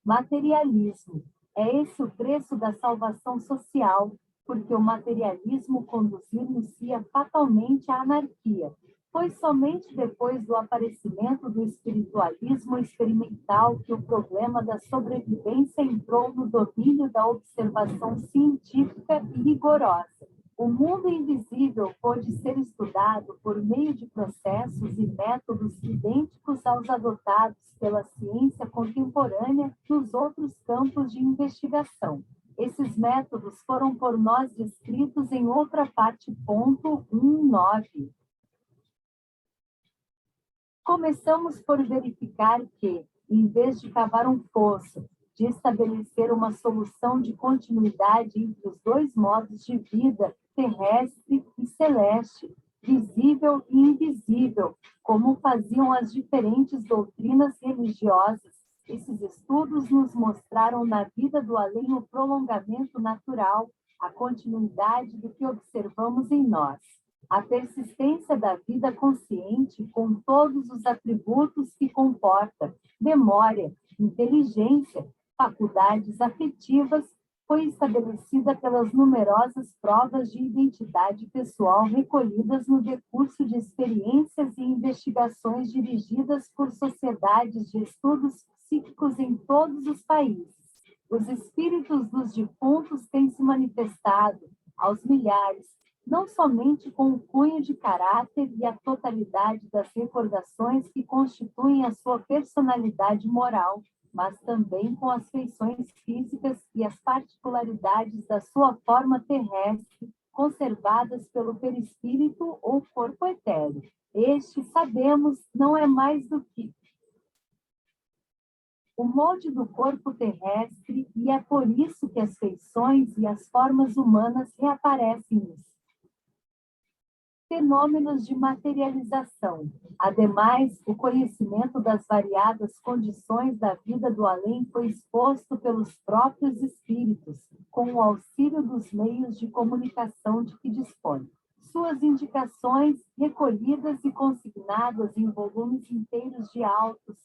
Materialismo. É esse o preço da salvação social, porque o materialismo conduzir-nos-ia fatalmente à anarquia, pois somente depois do aparecimento do espiritualismo experimental que o problema da sobrevivência entrou no domínio da observação científica e rigorosa. O mundo invisível pôde ser estudado por meio de processos e métodos idênticos aos adotados pela ciência contemporânea nos outros campos de investigação. Esses métodos foram por nós descritos em outra parte, ponto 19. Começamos por verificar que, em vez de cavar um poço, de estabelecer uma solução de continuidade entre os dois modos de vida, terrestre e celeste, visível e invisível, como faziam as diferentes doutrinas religiosas, esses estudos nos mostraram na vida do além o prolongamento natural, a continuidade do que observamos em nós. A persistência da vida consciente com todos os atributos que comporta, memória, inteligência, faculdades afetivas, foi estabelecida pelas numerosas provas de identidade pessoal recolhidas no decurso de experiências e investigações dirigidas por sociedades de estudos psíquicos em todos os países. Os espíritos dos defuntos têm se manifestado, aos milhares, não somente com o cunho de caráter e a totalidade das recordações que constituem a sua personalidade moral, mas também com as feições físicas e as particularidades da sua forma terrestre, conservadas pelo perispírito ou corpo etéreo. Este, sabemos, não é mais do que o molde do corpo terrestre, e é por isso que as feições e as formas humanas reaparecem-nos. Fenômenos de materialização. Ademais, o conhecimento das variadas condições da vida do além foi exposto pelos próprios espíritos, com o auxílio dos meios de comunicação de que dispõe. Suas indicações, recolhidas e consignadas em volumes inteiros de autos,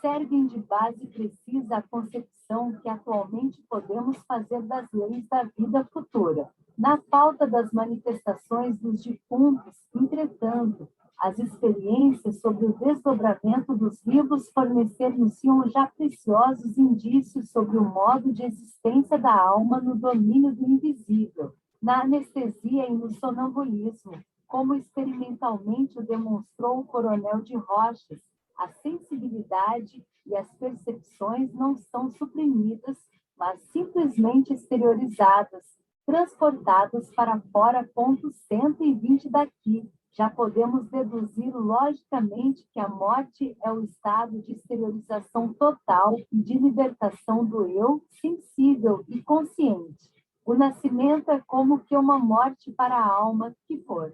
servem de base precisa à concepção que atualmente podemos fazer das leis da vida futura. Na falta das manifestações dos defuntos, entretanto, as experiências sobre o desdobramento dos vivos fornecer-nos-iam já preciosos indícios sobre o modo de existência da alma no domínio do invisível, na anestesia e no sonambulismo, como experimentalmente o demonstrou o coronel de Rochas. A sensibilidade e as percepções não são suprimidas, mas simplesmente exteriorizadas, transportadas para fora, ponto 120 daqui. Já podemos deduzir logicamente que a morte é o estado de exteriorização total e de libertação do eu sensível e consciente. O nascimento é como que uma morte para a alma que for.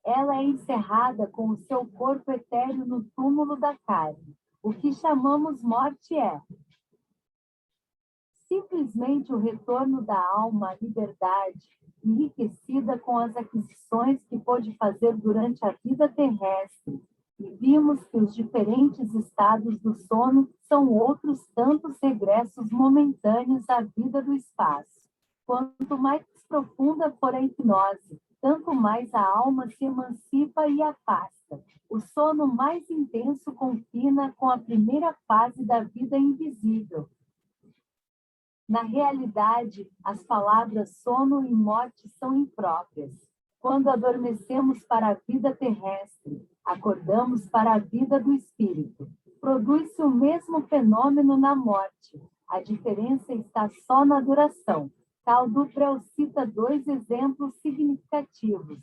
Ela é encerrada com o seu corpo etéreo no túmulo da carne. O que chamamos morte é simplesmente o retorno da alma à liberdade, enriquecida com as aquisições que pôde fazer durante a vida terrestre. E vimos que os diferentes estados do sono são outros tantos regressos momentâneos à vida do espaço. Quanto mais profunda for a hipnose, tanto mais a alma se emancipa e afasta. O sono mais intenso confina com a primeira fase da vida invisível. Na realidade, as palavras sono e morte são impróprias. Quando adormecemos para a vida terrestre, acordamos para a vida do espírito. Produz-se o mesmo fenômeno na morte. A diferença está só na duração. Calduprel cita 2 exemplos significativos.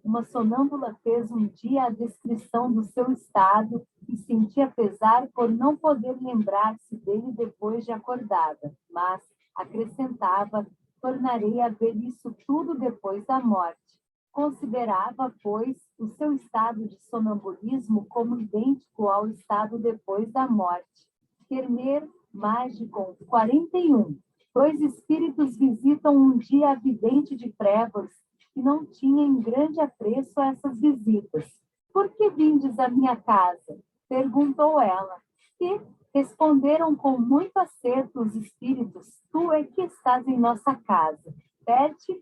Uma sonâmbula fez um dia a descrição do seu estado e sentia pesar por não poder lembrar-se dele depois de acordada, mas, acrescentava, tornarei a ver isso tudo depois da morte. Considerava, pois, o seu estado de sonambulismo como idêntico ao estado depois da morte. Termer Mágico 41. 2 espíritos visitam um dia a vidente de Prévoros, que não tinha em grande apreço essas visitas. Por que vindes à minha casa? Perguntou ela. E responderam com muito acerto os espíritos, tu é que estás em nossa casa. Pete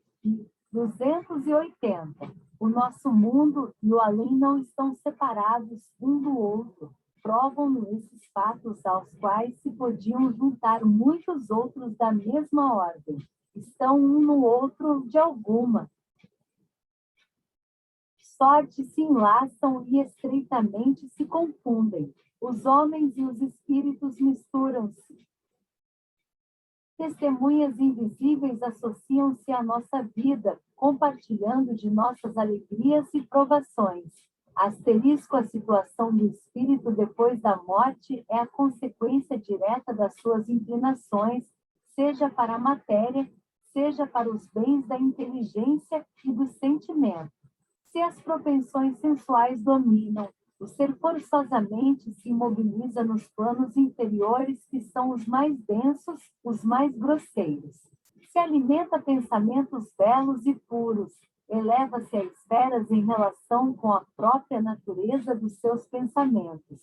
280. O nosso mundo e o além não estão separados um do outro. Provam esses fatos aos quais se podiam juntar muitos outros da mesma ordem. Estão um no outro de alguma sorte, se enlaçam e estreitamente se confundem. Os homens e os espíritos misturam-se. Testemunhas invisíveis associam-se à nossa vida, compartilhando de nossas alegrias e provações. Asterisco, a situação do espírito depois da morte é a consequência direta das suas inclinações, seja para a matéria, seja para os bens da inteligência e do sentimento. Se as propensões sensuais dominam, o ser forçosamente se imobiliza nos planos inferiores, que são os mais densos, os mais grosseiros. Se alimenta pensamentos belos e puros, eleva-se a esferas em relação com a própria natureza dos seus pensamentos.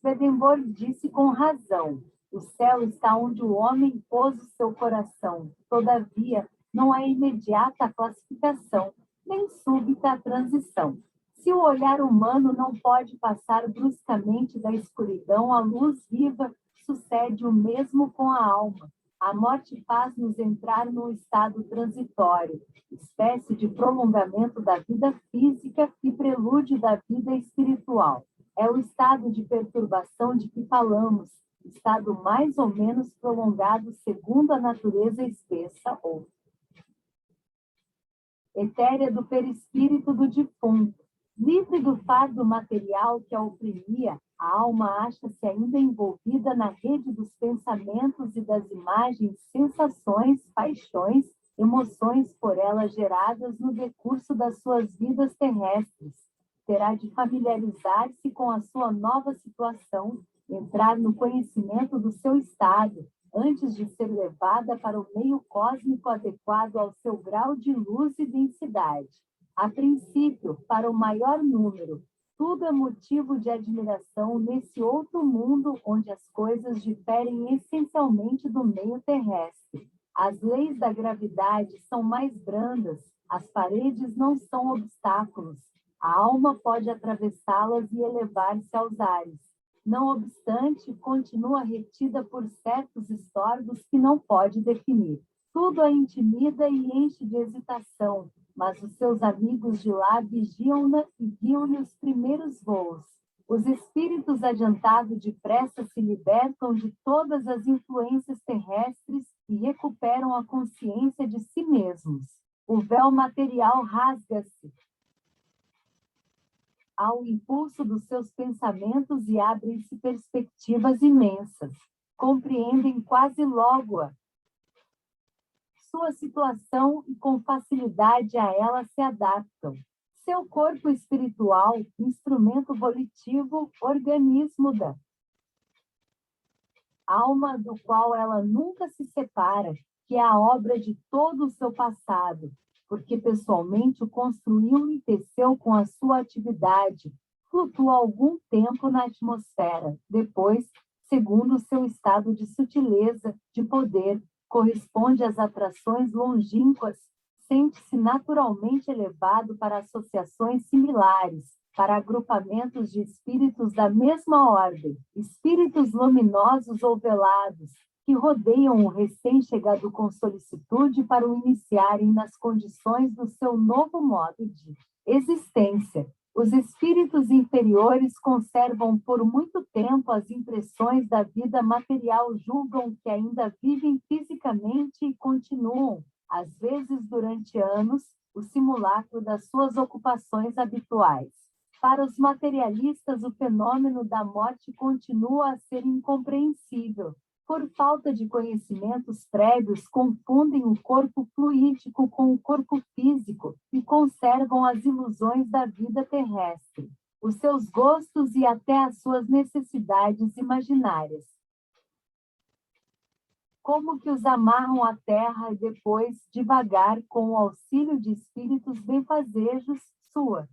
Swedenborg disse com razão, o céu está onde o homem pôs o seu coração. Todavia, não é imediata a classificação, nem súbita a transição. Se o olhar humano não pode passar bruscamente da escuridão à luz viva, sucede o mesmo com a alma. A morte faz-nos entrar num estado transitório, espécie de prolongamento da vida física e prelúdio da vida espiritual. É o estado de perturbação de que falamos, estado mais ou menos prolongado segundo a natureza espessa ou etérea do perispírito do defunto. Livre do fardo material que a oprimia, a alma acha-se ainda envolvida na rede dos pensamentos e das imagens, sensações, paixões, emoções por ela geradas no decurso das suas vidas terrestres. Terá de familiarizar-se com a sua nova situação, entrar no conhecimento do seu estado, antes de ser levada para o meio cósmico adequado ao seu grau de luz e densidade. A princípio, para o maior número, tudo é motivo de admiração nesse outro mundo onde as coisas diferem essencialmente do meio terrestre. As leis da gravidade são mais brandas, as paredes não são obstáculos, a alma pode atravessá-las e elevar-se aos ares. Não obstante, continua retida por certos estorvos que não pode definir. Tudo a intimida e enche de hesitação, mas os seus amigos de lá vigiam-na e guiam-lhe os primeiros voos. Os espíritos adiantados depressa se libertam de todas as influências terrestres e recuperam a consciência de si mesmos. O véu material rasga-se ao impulso dos seus pensamentos e abrem-se perspectivas imensas. Compreendem quase logo sua situação e com facilidade a ela se adaptam. Seu corpo espiritual, instrumento volitivo, organismo da alma do qual ela nunca se separa, que é a obra de todo o seu passado, porque pessoalmente o construiu e teceu com a sua atividade, flutua algum tempo na atmosfera, depois, segundo o seu estado de sutileza, de poder, corresponde às atrações longínquas, sente-se naturalmente elevado para associações similares, para agrupamentos de espíritos da mesma ordem, espíritos luminosos ou velados, que rodeiam o recém-chegado com solicitude para o iniciarem nas condições do seu novo modo de existência. Os espíritos inferiores conservam por muito tempo as impressões da vida material, julgam que ainda vivem fisicamente e continuam, às vezes durante anos, o simulacro das suas ocupações habituais. Para os materialistas, o fenômeno da morte continua a ser incompreensível. Por falta de conhecimentos prévios, confundem o corpo fluídico com o corpo físico e conservam as ilusões da vida terrestre, os seus gostos e até as suas necessidades imaginárias. Como que os amarram à terra e depois, devagar, com o auxílio de espíritos benfazejos, sua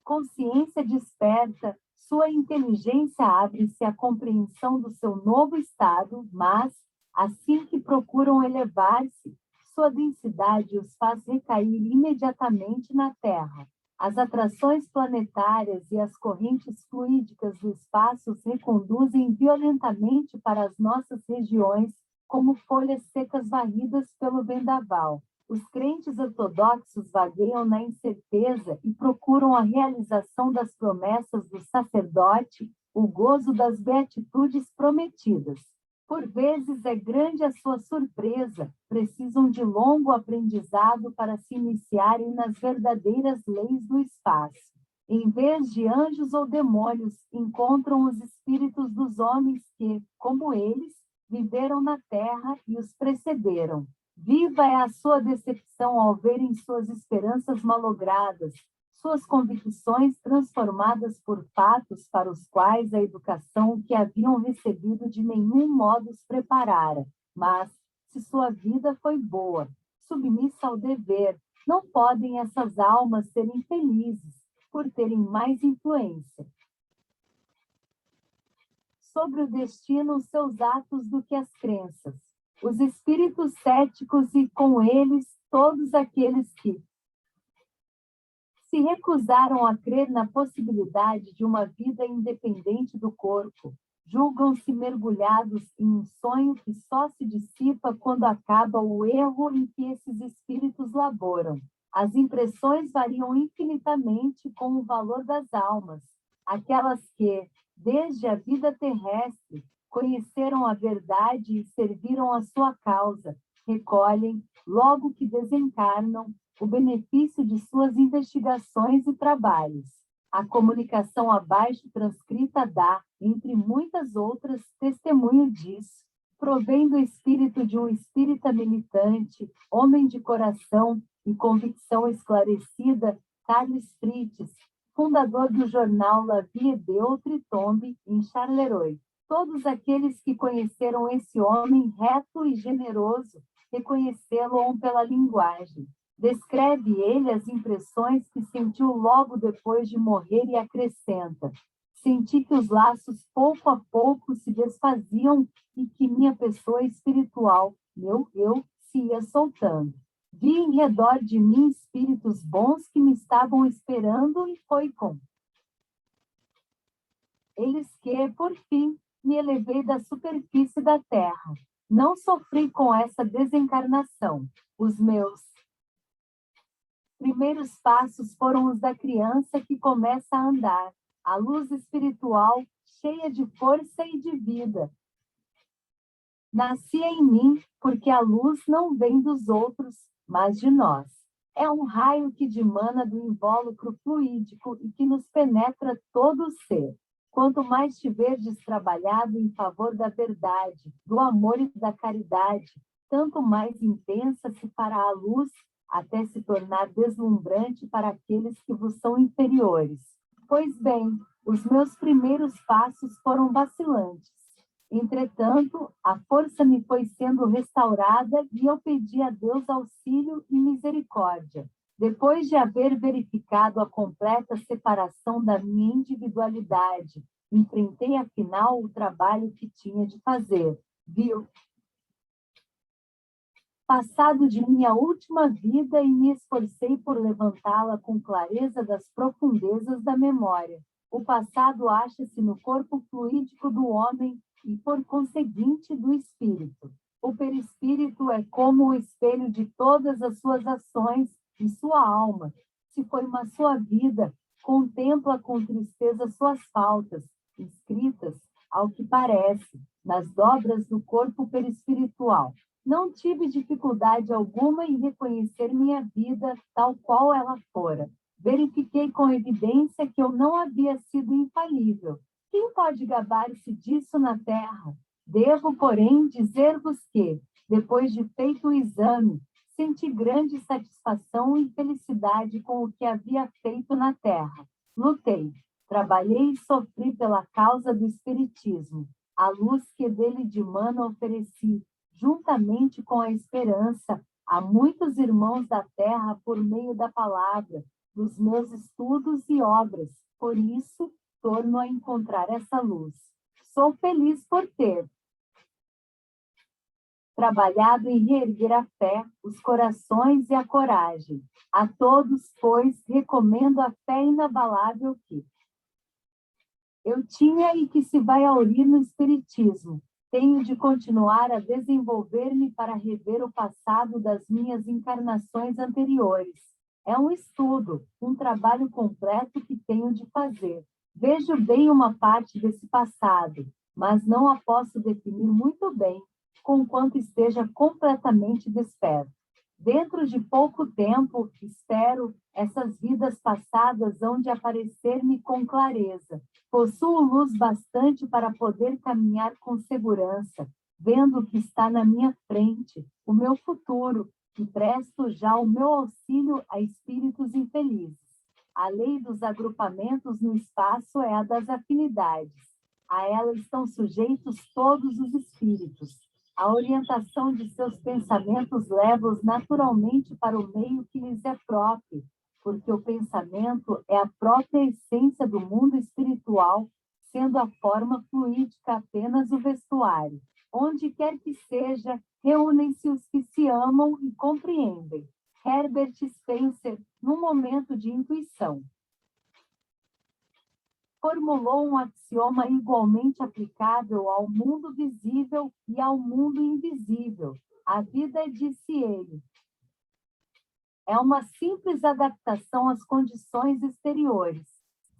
consciência desperta, sua inteligência abre-se à compreensão do seu novo estado, mas, assim que procuram elevar-se, sua densidade os faz recair imediatamente na Terra. As atrações planetárias e as correntes fluídicas do espaço os reconduzem violentamente para as nossas regiões, como folhas secas varridas pelo vendaval. Os crentes ortodoxos vagueiam na incerteza e procuram a realização das promessas do sacerdote, o gozo das beatitudes prometidas. Por vezes é grande a sua surpresa, precisam de longo aprendizado para se iniciarem nas verdadeiras leis do espaço. Em vez de anjos ou demônios, encontram os espíritos dos homens que, como eles, viveram na terra e os precederam. Viva é a sua decepção ao verem suas esperanças malogradas, suas convicções transformadas por fatos para os quais a educação que haviam recebido de nenhum modo os preparara. Mas, se sua vida foi boa, submissa ao dever, não podem essas almas serem felizes por terem mais influência sobre o destino os seus atos do que as crenças. Os espíritos céticos e, com eles, todos aqueles que se recusaram a crer na possibilidade de uma vida independente do corpo, julgam-se mergulhados em um sonho que só se dissipa quando acaba o erro em que esses espíritos laboram. As impressões variam infinitamente com o valor das almas. aquelas que, desde a vida terrestre, conheceram a verdade e serviram a sua causa, recolhem, logo que desencarnam, o benefício de suas investigações e trabalhos. A comunicação abaixo transcrita dá, entre muitas outras, testemunho disso. Provém do espírito de um espírita militante, homem de coração e convicção esclarecida, Carlos Frites, fundador do jornal La Vie d'Autre Tombe, em Charleroi. Todos aqueles que conheceram esse homem reto e generoso reconhecê-lo pela linguagem. Descreve ele as impressões que sentiu logo depois de morrer e acrescenta: senti que os laços pouco a pouco se desfaziam e que minha pessoa espiritual, meu eu, se ia soltando. Vi em redor de mim espíritos bons que me estavam esperando e foi com eles que, por fim, me elevei da superfície da terra. Não sofri com essa desencarnação. Os meus primeiros passos foram os da criança que começa a andar, a luz espiritual cheia de força e de vida. Nascia em mim porque a luz não vem dos outros, mas de nós. É um raio que dimana do invólucro fluídico e que nos penetra todo o ser. Quanto mais te verdes trabalhado em favor da verdade, do amor e da caridade, tanto mais intensa se fará a luz, até se tornar deslumbrante para aqueles que vos são inferiores. Pois bem, os meus primeiros passos foram vacilantes. Entretanto, a força me foi sendo restaurada e eu pedi a Deus auxílio e misericórdia. Depois de haver verificado a completa separação da minha individualidade, enfrentei afinal o trabalho que tinha de fazer. Viu? Passado de minha última vida e me esforcei por levantá-la com clareza das profundezas da memória. O passado acha-se no corpo fluídico do homem e, por conseguinte, do espírito. O perispírito é como o espelho de todas as suas ações e sua alma. Se foi uma sua vida, contempla com tristeza suas faltas, escritas, ao que parece, nas dobras do corpo perispiritual. Não tive dificuldade alguma em reconhecer minha vida tal qual ela fora. Verifiquei com evidência que eu não havia sido infalível. Quem pode gabar-se disso na terra? Devo, porém, dizer-vos que, depois de feito o exame, senti grande satisfação e felicidade com o que havia feito na terra. Lutei, trabalhei e sofri pela causa do Espiritismo. A luz que dele dimana ofereci, juntamente com a esperança, a muitos irmãos da terra por meio da palavra, dos meus estudos e obras. Por isso, torno a encontrar essa luz. Sou feliz por ter trabalhado em reerguer a fé, os corações e a coragem. A todos, pois, recomendo a fé inabalável que eu tinha e que se vai aurir no Espiritismo. Tenho de continuar a desenvolver-me para rever o passado das minhas encarnações anteriores. É um estudo, um trabalho completo que tenho de fazer. Vejo bem uma parte desse passado, mas não a posso definir muito bem, conquanto esteja completamente desperto. Dentro de pouco tempo, espero, essas vidas passadas hão de aparecer-me com clareza. Possuo luz bastante para poder caminhar com segurança, vendo o que está na minha frente, o meu futuro, e presto já o meu auxílio a espíritos infelizes. A lei dos agrupamentos no espaço é a das afinidades. A ela estão sujeitos todos os espíritos. A orientação de seus pensamentos leva-os naturalmente para o meio que lhes é próprio, porque o pensamento é a própria essência do mundo espiritual, sendo a forma fluídica apenas o vestuário. Onde quer que seja, reúnem-se os que se amam e compreendem. Herbert Spencer, num momento de intuição, formulou um axioma igualmente aplicável ao mundo visível e ao mundo invisível. A vida, disse ele, é uma simples adaptação às condições exteriores.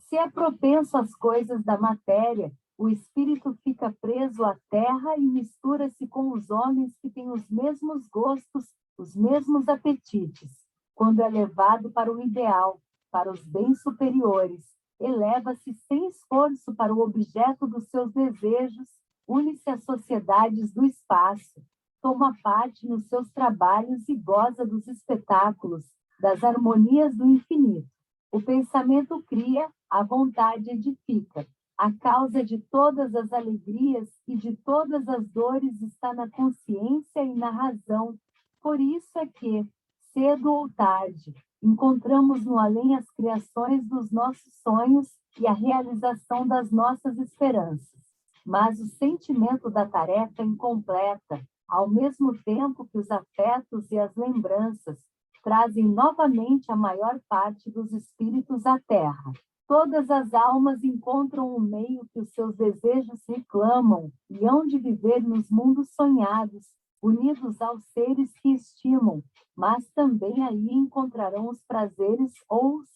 Se é propenso às coisas da matéria, o espírito fica preso à terra e mistura-se com os homens que têm os mesmos gostos, os mesmos apetites. Quando é levado para o ideal, para os bens superiores, eleva-se sem esforço para o objeto dos seus desejos, une-se às sociedades do espaço, toma parte nos seus trabalhos e goza dos espetáculos, das harmonias do infinito. O pensamento cria, a vontade edifica. A causa de todas as alegrias e de todas as dores está na consciência e na razão. Por isso é que, cedo ou tarde, encontramos no além as criações dos nossos sonhos e a realização das nossas esperanças. Mas o sentimento da tarefa é incompleta, ao mesmo tempo que os afetos e as lembranças trazem novamente a maior parte dos espíritos à Terra. Todas as almas encontram o meio que os seus desejos reclamam e hão de viver nos mundos sonhados, unidos aos seres que estimam, mas também aí encontrarão os prazeres ou os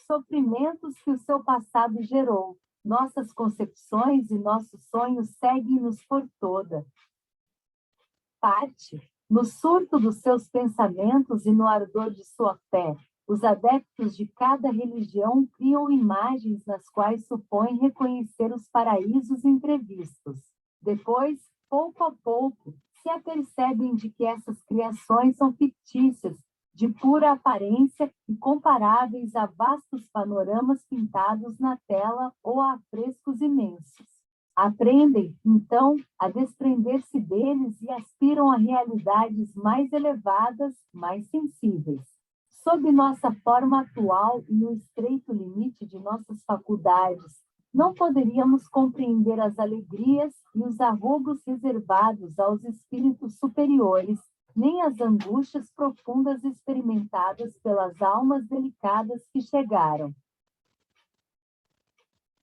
sofrimentos que o seu passado gerou. Nossas concepções e nossos sonhos seguem-nos por toda parte. No surto dos seus pensamentos e no ardor de sua fé, os adeptos de cada religião criam imagens nas quais supõem reconhecer os paraísos imprevistos. Depois, pouco a pouco, se apercebem de que essas criações são fictícias, de pura aparência e comparáveis a vastos panoramas pintados na tela ou a frescos imensos. Aprendem, então, a desprender-se deles e aspiram a realidades mais elevadas, mais sensíveis. Sob nossa forma atual e no estreito limite de nossas faculdades, não poderíamos compreender as alegrias e os arrogos reservados aos espíritos superiores, nem as angústias profundas experimentadas pelas almas delicadas que chegaram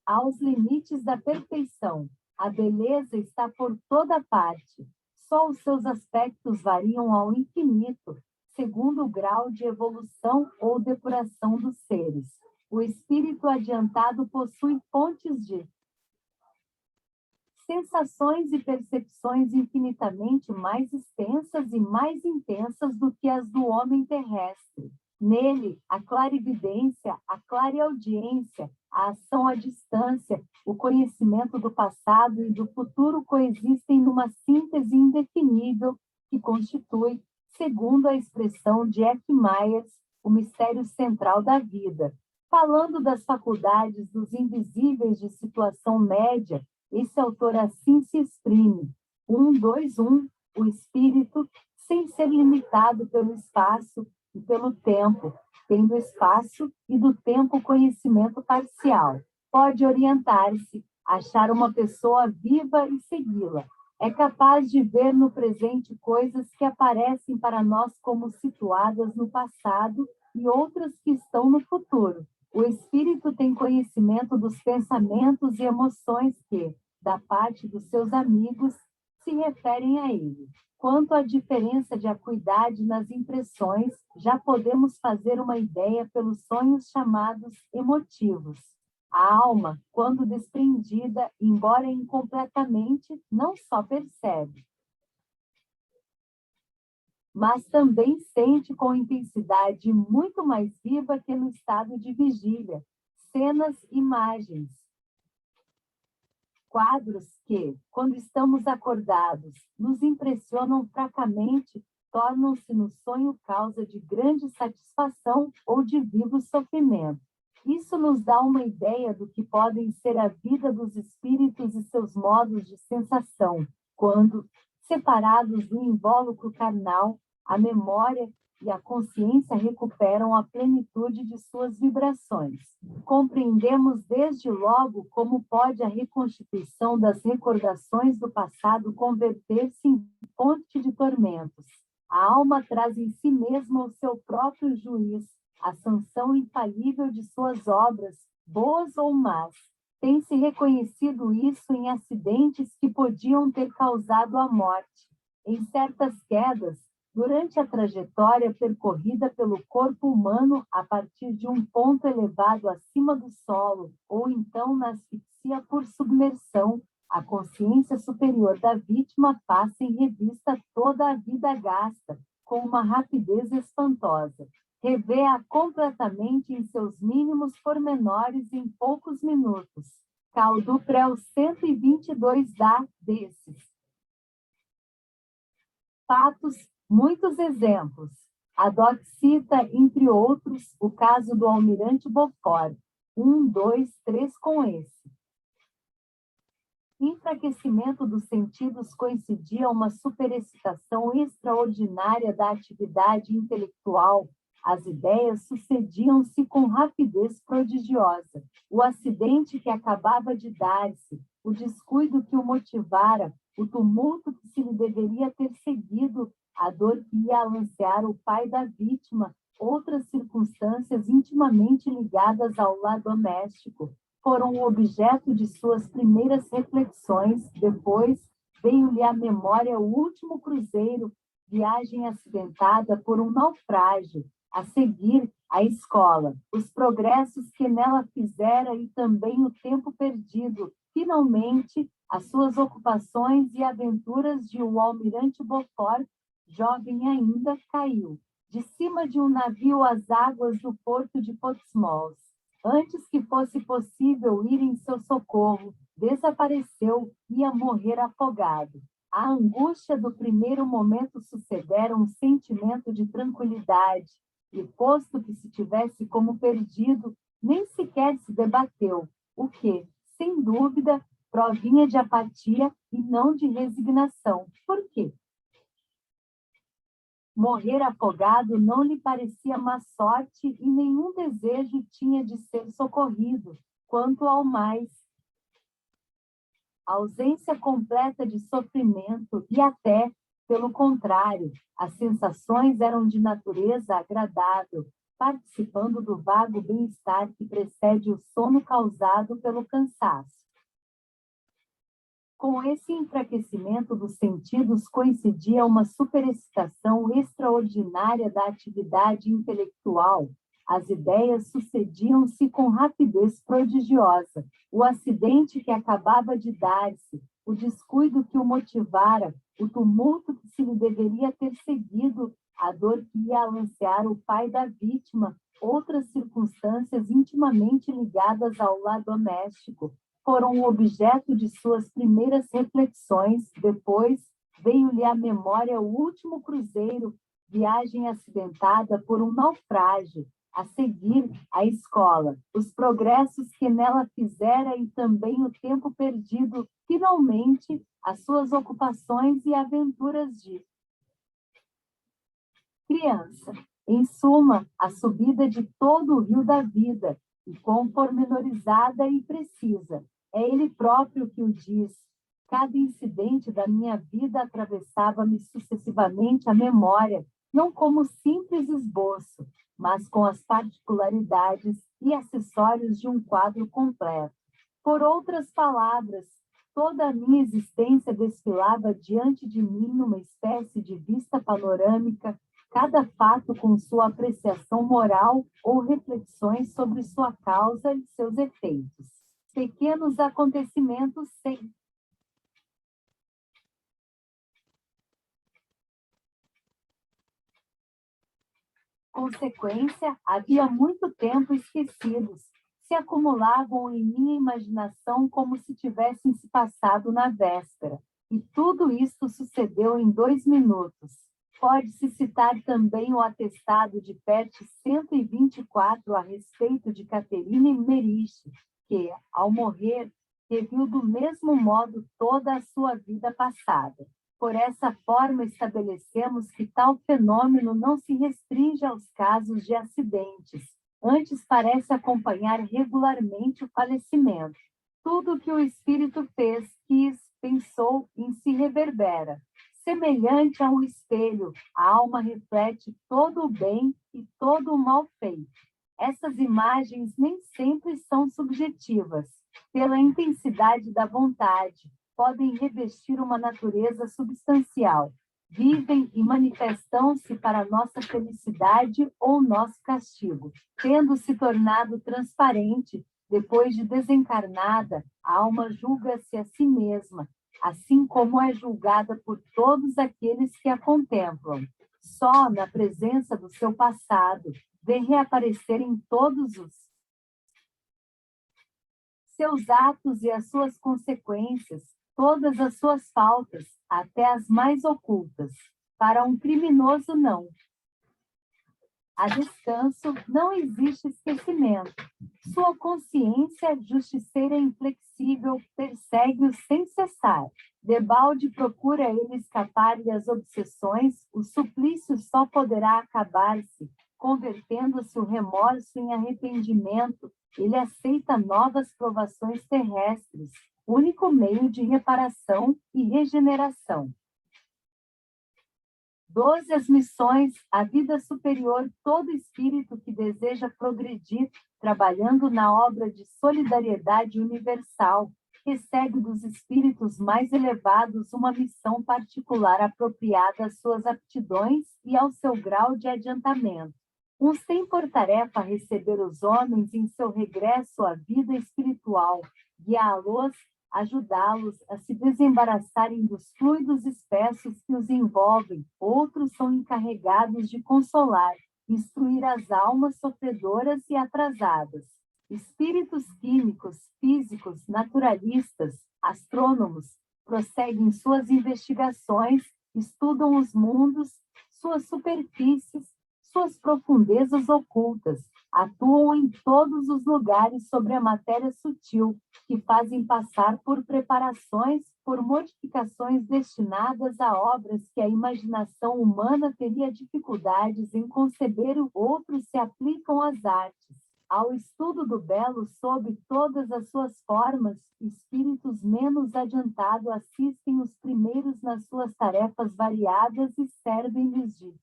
aos limites da perfeição. A beleza está por toda parte. Só os seus aspectos variam ao infinito, segundo o grau de evolução ou depuração dos seres. O espírito adiantado possui fontes de sensações e percepções infinitamente mais extensas e mais intensas do que as do homem terrestre. Nele, a clarividência, a clareaudiência, a ação à distância, o conhecimento do passado e do futuro coexistem numa síntese indefinível que constitui, segundo a expressão de F. Myers, o mistério central da vida. Falando das faculdades dos invisíveis de situação média, esse autor assim se exprime: 1, 2, 1, o espírito, sem ser limitado pelo espaço e pelo tempo, tem do espaço e do tempo conhecimento parcial. Pode orientar-se, achar uma pessoa viva e segui-la. É capaz de ver no presente coisas que aparecem para nós como situadas no passado e outras que estão no futuro. O espírito tem conhecimento dos pensamentos e emoções que, da parte dos seus amigos, se referem a ele. Quanto à diferença de acuidade nas impressões, já podemos fazer uma ideia pelos sonhos chamados emotivos. A alma, quando desprendida, embora incompletamente, não só percebe, mas também sente com intensidade muito mais viva que no estado de vigília, cenas, imagens, quadros que, quando estamos acordados, nos impressionam fracamente, tornam-se no sonho causa de grande satisfação ou de vivo sofrimento. Isso nos dá uma ideia do que podem ser a vida dos espíritos e seus modos de sensação, quando, separados do invólucro carnal, a memória e a consciência recuperam a plenitude de suas vibrações. Compreendemos desde logo como pode a reconstituição das recordações do passado converter-se em fonte de tormentos. A alma traz em si mesma o seu próprio juiz, a sanção infalível de suas obras, boas ou más. Tem-se reconhecido isso em acidentes que podiam ter causado a morte. Em certas quedas, Durante a trajetória percorrida pelo corpo humano a partir de um ponto elevado acima do solo, ou então na asfixia por submersão, a consciência superior da vítima passa em revista toda a vida gasta, com uma rapidez espantosa. Revê-a completamente em seus mínimos pormenores em poucos minutos. Caldo Prel 122 dá desses fatos, muitos exemplos. A DOC cita, entre outros, o caso do almirante Beaufort, 1, 2, 3 com esse. Enfraquecimento dos sentidos coincidia uma superexcitação extraordinária da atividade intelectual. As ideias sucediam-se com rapidez prodigiosa. O acidente que acabava de dar-se, o descuido que o motivara, o tumulto que se lhe deveria ter seguido, a dor que ia alancear o pai da vítima, outras circunstâncias intimamente ligadas ao lar doméstico, foram o objeto de suas primeiras reflexões. Depois veio-lhe à memória o último cruzeiro, viagem acidentada por um naufrágio, a seguir a escola, os progressos que nela fizera e também o tempo perdido, finalmente as suas ocupações e aventuras de o almirante Beaufort, jovem ainda, caiu de cima de um navio às águas do porto de Portsmouth. Antes que fosse possível ir em seu socorro, desapareceu, ia morrer afogado. A angústia do primeiro momento sucedera um sentimento de tranquilidade, e posto que se tivesse como perdido, nem sequer se debateu, o que, sem dúvida, provinha de apatia e não de resignação. Por quê? Morrer afogado não lhe parecia má sorte e nenhum desejo tinha de ser socorrido. Quanto ao mais, ausência completa de sofrimento e até, pelo contrário, as sensações eram de natureza agradável, participando do vago bem-estar que precede o sono causado pelo cansaço. Com esse enfraquecimento dos sentidos coincidia uma superexcitação extraordinária da atividade intelectual. As ideias sucediam-se com rapidez prodigiosa. O acidente que acabava de dar-se, o descuido que o motivara, o tumulto que se lhe deveria ter seguido, a dor que ia alancear o pai da vítima, outras circunstâncias intimamente ligadas ao lar doméstico, foram o objeto de suas primeiras reflexões. Depois veio-lhe à memória o último cruzeiro, viagem acidentada por um naufrágio, a seguir a escola, os progressos que nela fizera e também o tempo perdido, finalmente as suas ocupações e aventuras de criança. Em suma, a subida de todo o rio da vida, e quão pormenorizada e precisa. É ele próprio que o diz. Cada incidente da minha vida atravessava-me sucessivamente a memória, não como simples esboço, mas com as particularidades e acessórios de um quadro completo. Por outras palavras, toda a minha existência desfilava diante de mim numa espécie de vista panorâmica, cada fato com sua apreciação moral ou reflexões sobre sua causa e seus efeitos. Pequenos acontecimentos sem consequência, havia muito tempo esquecidos, se acumulavam em minha imaginação como se tivessem se passado na véspera. E tudo isto sucedeu em 2 minutos. Pode-se citar também o atestado de Pet 124 a respeito de Catherine Meriche, que, ao morrer, reviu do mesmo modo toda a sua vida passada. Por essa forma, estabelecemos que tal fenômeno não se restringe aos casos de acidentes, antes parece acompanhar regularmente o falecimento. Tudo o que o espírito fez, quis, pensou, em si reverbera. Semelhante a um espelho, a alma reflete todo o bem e todo o mal feito. Essas imagens nem sempre são subjetivas. Pela intensidade da vontade, podem revestir uma natureza substancial. vivem e manifestam-se para nossa felicidade ou nosso castigo. Tendo se tornado transparente, depois de desencarnada, a alma julga-se a si mesma, assim como é julgada por todos aqueles que a contemplam. Só na presença do seu passado vê reaparecer em todos os seus atos e as suas consequências, todas as suas faltas, até as mais ocultas. Para um criminoso, não. A descanso não existe esquecimento. Sua consciência justiceira e inflexível persegue-o sem cessar. Debalde procura ele escapar-lhe às obsessões, o suplício só poderá acabar-se, convertendo-se o remorso em arrependimento. Ele aceita novas provações terrestres, único meio de reparação e regeneração. 12 as missões, a vida superior, todo espírito que deseja progredir, trabalhando na obra de solidariedade universal, recebe dos espíritos mais elevados uma missão particular apropriada às suas aptidões e ao seu grau de adiantamento. Uns têm por tarefa receber os homens em seu regresso à vida espiritual, guiá-los, ajudá-los a se desembaraçarem dos fluidos espessos que os envolvem. Outros são encarregados de consolar, instruir as almas sofredoras e atrasadas. Espíritos químicos, físicos, naturalistas, astrônomos, prosseguem suas investigações, estudam os mundos, suas superfícies, suas profundezas ocultas, atuam em todos os lugares sobre a matéria sutil, que fazem passar por preparações, por modificações destinadas a obras que a imaginação humana teria dificuldades em conceber, outros se aplicam às artes. Ao estudo do belo sob todas as suas formas, espíritos menos adiantados assistem os primeiros nas suas tarefas variadas e servem-lhes de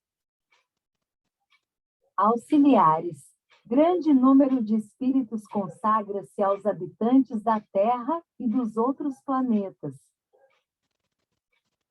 auxiliares. Grande número de espíritos consagra-se aos habitantes da Terra e dos outros planetas,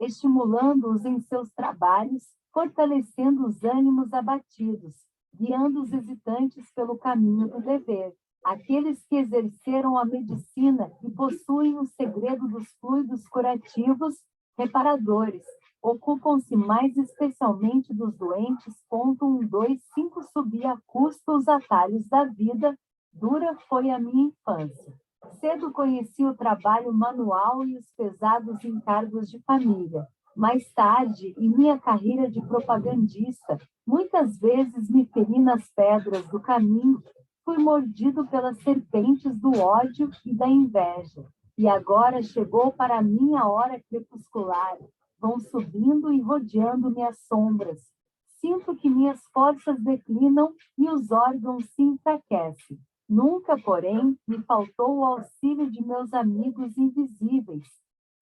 estimulando-os em seus trabalhos, fortalecendo os ânimos abatidos, guiando os hesitantes pelo caminho do dever. Aqueles que exerceram a medicina e possuem o segredo dos fluidos curativos, reparadores, ocupam-se mais especialmente dos doentes. 125 Subir a custo os atalhos da vida, dura foi a minha infância. Cedo conheci o trabalho manual e os pesados encargos de família. Mais tarde, em minha carreira de propagandista, muitas vezes me feri nas pedras do caminho, fui mordido pelas serpentes do ódio e da inveja. E agora chegou para mim a hora crepuscular. Vão subindo e rodeando-me as sombras. Sinto que minhas forças declinam e os órgãos se enfraquecem. Nunca, porém, me faltou o auxílio de meus amigos invisíveis.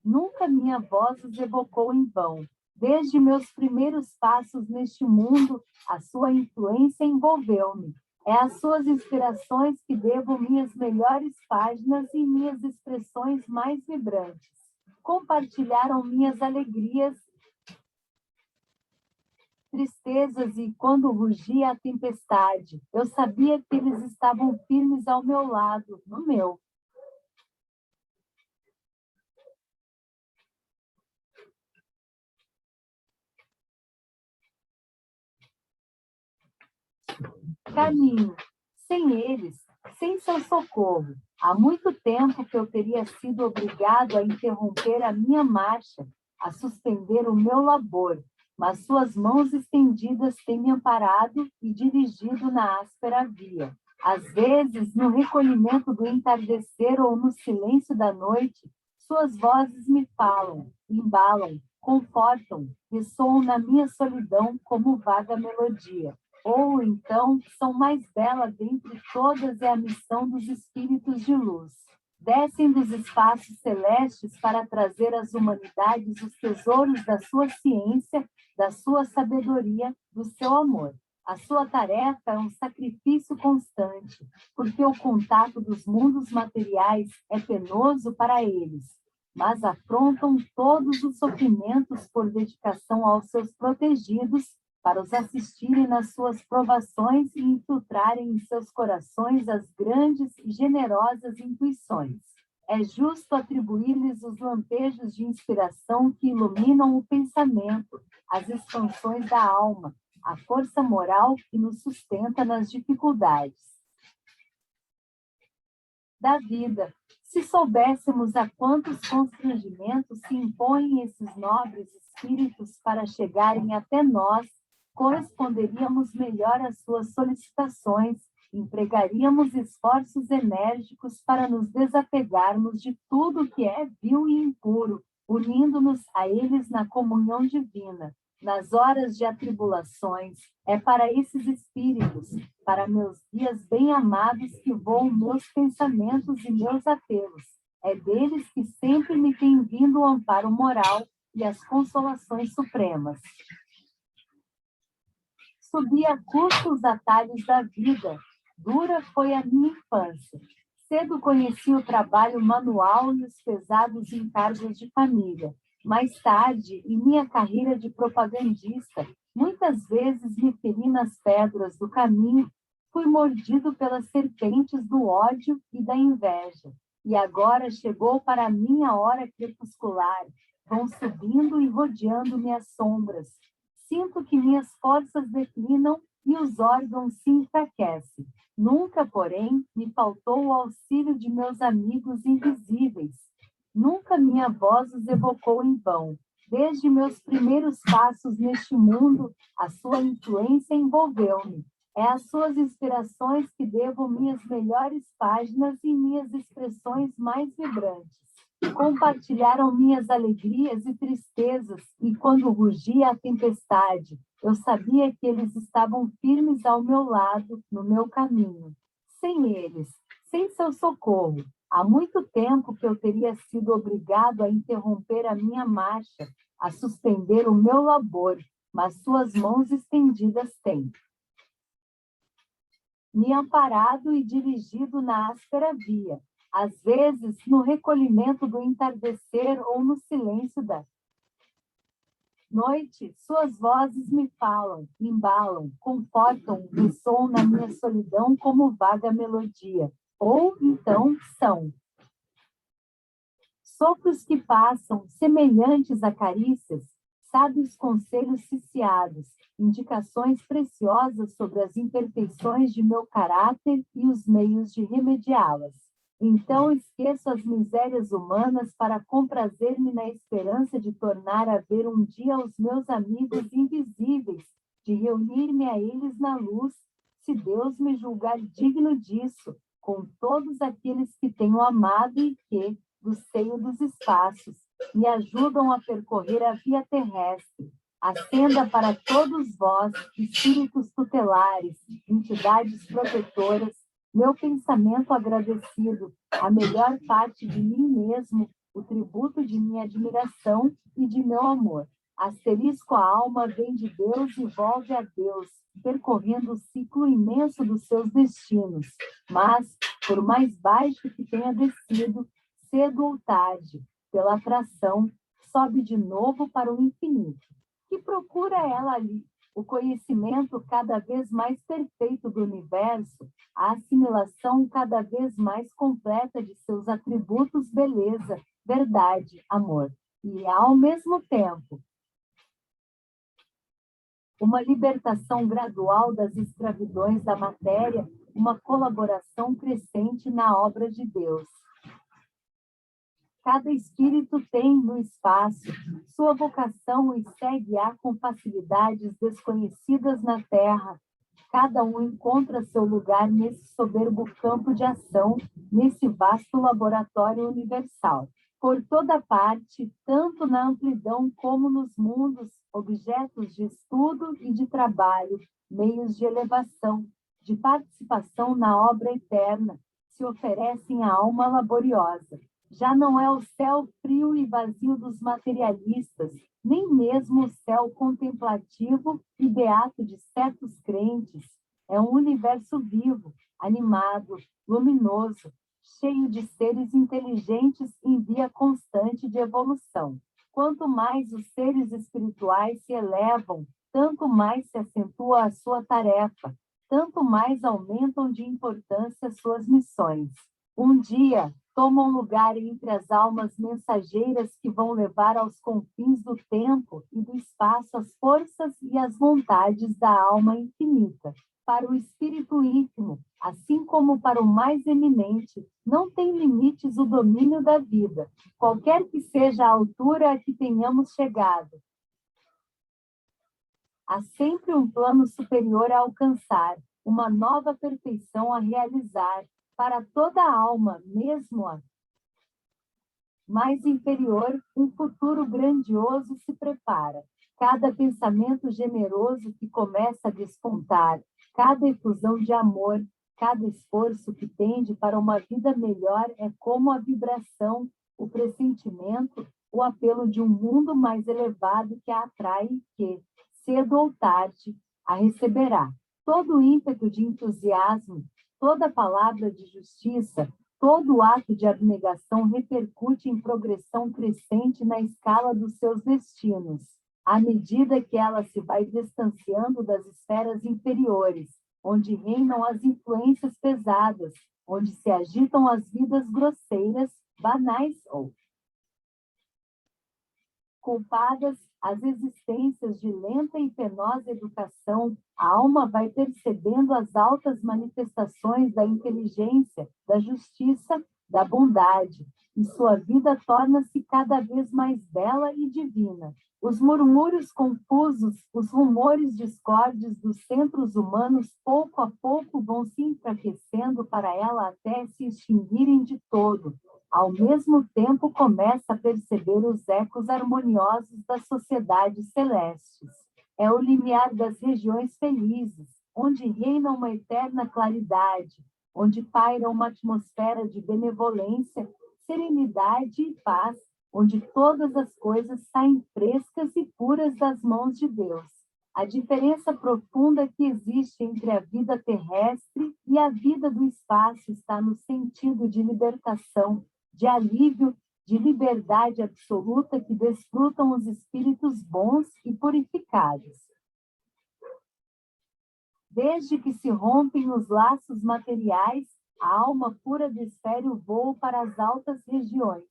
Nunca minha voz os evocou em vão. Desde meus primeiros passos neste mundo, a sua influência envolveu-me. É às suas inspirações que devo minhas melhores páginas e minhas expressões mais vibrantes. Compartilharam minhas alegrias, tristezas e quando rugia a tempestade, eu sabia que eles estavam firmes ao meu lado, no meu. Caminho. Sem eles, sem seu socorro, há muito tempo que eu teria sido obrigado a interromper a minha marcha, a suspender o meu labor, mas suas mãos estendidas têm me amparado e dirigido na áspera via. Às vezes, no recolhimento do entardecer ou no silêncio da noite, suas vozes me falam, embalam, confortam, ressoam na minha solidão como vaga melodia. Ou, então, são mais bela dentre todas é a missão dos espíritos de luz. Descem dos espaços celestes para trazer às humanidades os tesouros da sua ciência, da sua sabedoria, do seu amor. A sua tarefa é um sacrifício constante, porque o contato dos mundos materiais é penoso para eles. mas afrontam todos os sofrimentos por dedicação aos seus protegidos, para os assistirem nas suas provações e infiltrarem em seus corações as grandes e generosas intuições. É justo atribuir-lhes os lampejos de inspiração que iluminam o pensamento, as expansões da alma, a força moral que nos sustenta nas dificuldades da vida. Se soubéssemos a quantos constrangimentos se impõem esses nobres espíritos para chegarem até nós, corresponderíamos melhor às suas solicitações, empregaríamos esforços enérgicos para nos desapegarmos de tudo que é vil e impuro, unindo-nos a eles na comunhão divina. Nas horas de atribulações, é para esses espíritos, para meus guias bem-amados que voam meus pensamentos e meus apelos. É deles que sempre me tem vindo o amparo moral e as consolações supremas. Subi a custo os atalhos da vida. Dura foi a minha infância. Cedo conheci o trabalho manual e os pesados encargos de família. Mais tarde, em minha carreira de propagandista, muitas vezes me feri nas pedras do caminho, fui mordido pelas serpentes do ódio e da inveja. E agora chegou para mim a hora crepuscular. Vão subindo e rodeando-me as sombras. Sinto que minhas forças declinam e os órgãos se enfraquecem. Nunca, porém, me faltou o auxílio de meus amigos invisíveis. Nunca minha voz os evocou em vão. Desde meus primeiros passos neste mundo, a sua influência envolveu-me. É às suas inspirações que devo minhas melhores páginas e minhas expressões mais vibrantes. Compartilharam minhas alegrias e tristezas, e quando rugia a tempestade, eu sabia que eles estavam firmes ao meu lado, no meu caminho. Sem eles, sem seu socorro, há muito tempo que eu teria sido obrigado a interromper a minha marcha, a suspender o meu labor, mas suas mãos estendidas têm me amparado e dirigido na áspera via, às vezes no recolhimento do entardecer ou no silêncio da noite. Suas vozes me falam, embalam, confortam, ressoam na minha solidão como vaga melodia, ou então são sopros que passam, semelhantes a carícias, sábios conselhos ciciados, indicações preciosas sobre as imperfeições de meu caráter e os meios de remediá-las. Então esqueço as misérias humanas para comprazer-me na esperança de tornar a ver um dia os meus amigos invisíveis, de reunir-me a eles na luz, se Deus me julgar digno disso, com todos aqueles que tenho amado e que, do seio dos espaços, me ajudam a percorrer a via terrestre. Acenda para todos vós, espíritos tutelares, entidades protetoras, meu pensamento agradecido, a melhor parte de mim mesmo, o tributo de minha admiração e de meu amor. Asterisco a alma vem de Deus e volve a Deus, percorrendo o ciclo imenso dos seus destinos. Mas, por mais baixo que tenha descido, cedo ou tarde, pela atração, sobe de novo para o infinito. Que procura ela ali? O conhecimento cada vez mais perfeito do universo, a assimilação cada vez mais completa de seus atributos, beleza, verdade, amor. E, ao mesmo tempo, uma libertação gradual das escravidões da matéria, uma colaboração crescente na obra de Deus. Cada espírito tem no espaço sua vocação e segue-a com facilidades desconhecidas na Terra. Cada um encontra seu lugar nesse soberbo campo de ação, nesse vasto laboratório universal. Por toda parte, tanto na amplidão como nos mundos, objetos de estudo e de trabalho, meios de elevação, de participação na obra eterna, se oferecem à alma laboriosa. Já não é o céu frio e vazio dos materialistas, nem mesmo o céu contemplativo e beato de certos crentes. É um universo vivo, animado, luminoso, cheio de seres inteligentes em via constante de evolução. Quanto mais os seres espirituais se elevam, tanto mais se acentua a sua tarefa, tanto mais aumentam de importância suas missões. Um dia, tomam lugar entre as almas mensageiras que vão levar aos confins do tempo e do espaço as forças e as vontades da alma infinita. Para o espírito íntimo, assim como para o mais eminente, não tem limites o domínio da vida, qualquer que seja a altura a que tenhamos chegado. Há sempre um plano superior a alcançar, uma nova perfeição a realizar. Para toda a alma, mesmo a mais inferior, um futuro grandioso se prepara. Cada pensamento generoso que começa a despontar, cada efusão de amor, cada esforço que tende para uma vida melhor é como a vibração, o pressentimento, o apelo de um mundo mais elevado que a atrai e que, cedo ou tarde, a receberá. Todo ímpeto de entusiasmo, toda palavra de justiça, todo ato de abnegação repercute em progressão crescente na escala dos seus destinos, à medida que ela se vai distanciando das esferas inferiores, onde reinam as influências pesadas, onde se agitam as vidas grosseiras, banais ou culpadas, as existências de lenta e penosa educação, a alma vai percebendo as altas manifestações da inteligência, da justiça, da bondade, e sua vida torna-se cada vez mais bela e divina. Os murmúrios confusos, os rumores discordes dos centros humanos, pouco a pouco vão se enfraquecendo para ela até se extinguirem de todo. Ao mesmo tempo, começa a perceber os ecos harmoniosos das sociedades celestes. É o limiar das regiões felizes, onde reina uma eterna claridade, onde paira uma atmosfera de benevolência, serenidade e paz, onde todas as coisas saem frescas e puras das mãos de Deus. A diferença profunda que existe entre a vida terrestre e a vida do espaço está no sentido de libertação, de alívio, de liberdade absoluta que desfrutam os espíritos bons e purificados. Desde que se rompem os laços materiais, a alma pura desfere o voo para as altas regiões.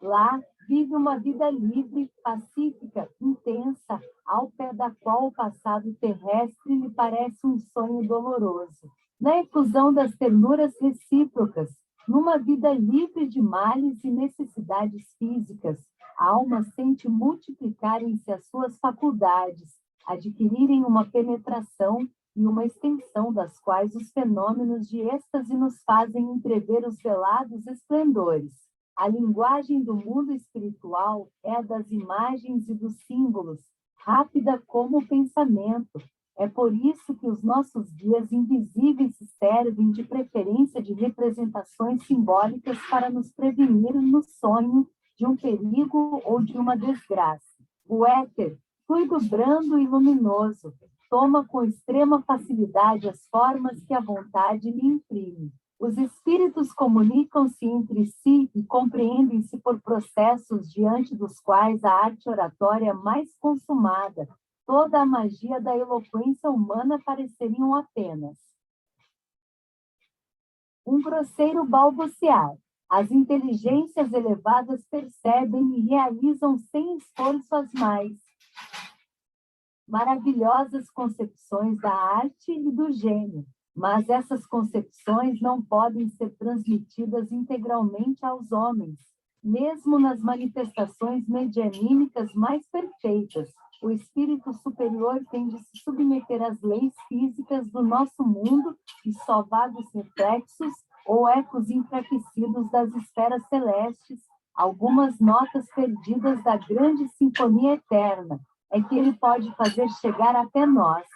Lá, vive uma vida livre, pacífica, intensa, ao pé da qual o passado terrestre lhe parece um sonho doloroso. Na efusão das ternuras recíprocas, numa vida livre de males e necessidades físicas, a alma sente multiplicarem-se as suas faculdades, adquirirem uma penetração e uma extensão das quais os fenômenos de êxtase nos fazem entrever os velados esplendores. A linguagem do mundo espiritual é a das imagens e dos símbolos, rápida como o pensamento. É por isso que os nossos guias invisíveis se servem de preferência de representações simbólicas para nos prevenir no sonho de um perigo ou de uma desgraça. O éter, fluido brando e luminoso, toma com extrema facilidade as formas que a vontade lhe imprime. Os espíritos comunicam-se entre si e compreendem-se por processos diante dos quais a arte oratória mais consumada, toda a magia da eloquência humana pareceriam apenas um grosseiro balbuciar. As inteligências elevadas percebem e realizam sem esforço as mais maravilhosas concepções da arte e do gênio, mas essas concepções não podem ser transmitidas integralmente aos homens, mesmo nas manifestações medianímicas mais perfeitas. O espírito superior tem de se submeter às leis físicas do nosso mundo e só vagos reflexos ou ecos enfraquecidos das esferas celestes, algumas notas perdidas da grande sinfonia eterna, é que ele pode fazer chegar até nós.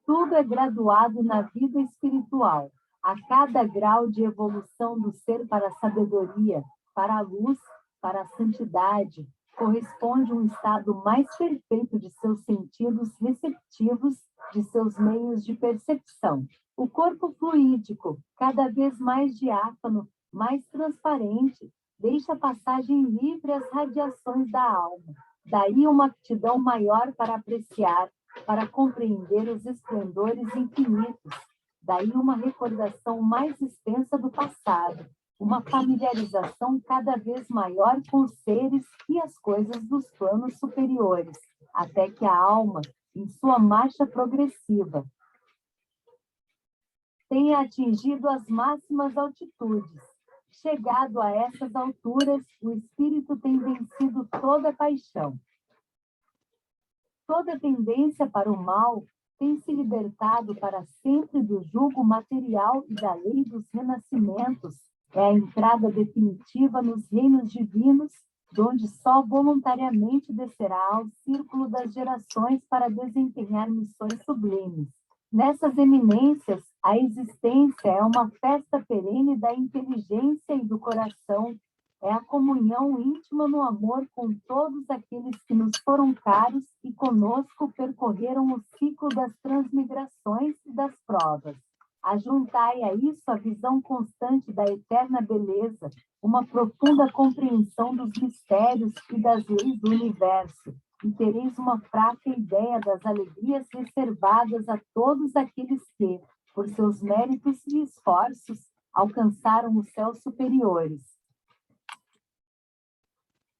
Tudo é graduado na vida espiritual. A cada grau de evolução do ser para a sabedoria, para a luz, para a santidade, corresponde um estado mais perfeito de seus sentidos receptivos, de seus meios de percepção. O corpo fluídico, cada vez mais diáfano, mais transparente, deixa passagem livre às radiações da alma. Daí uma aptidão maior para apreciar, para compreender os esplendores infinitos. Daí uma recordação mais extensa do passado, uma familiarização cada vez maior com os seres e as coisas dos planos superiores, até que a alma, em sua marcha progressiva, tenha atingido as máximas altitudes. Chegado a essas alturas, o espírito tem vencido toda paixão. Toda tendência para o mal tem se libertado para sempre do jugo material e da lei dos renascimentos. É a entrada definitiva nos reinos divinos, donde só voluntariamente descerá ao círculo das gerações para desempenhar missões sublimes. Nessas eminências, a existência é uma festa perene da inteligência e do coração, é a comunhão íntima no amor com todos aqueles que nos foram caros e conosco percorreram o ciclo das transmigrações e das provas. Ajuntai a isso a visão constante da eterna beleza, uma profunda compreensão dos mistérios e das leis do universo, e tereis uma fraca ideia das alegrias reservadas a todos aqueles que, por seus méritos e esforços, alcançaram os céus superiores.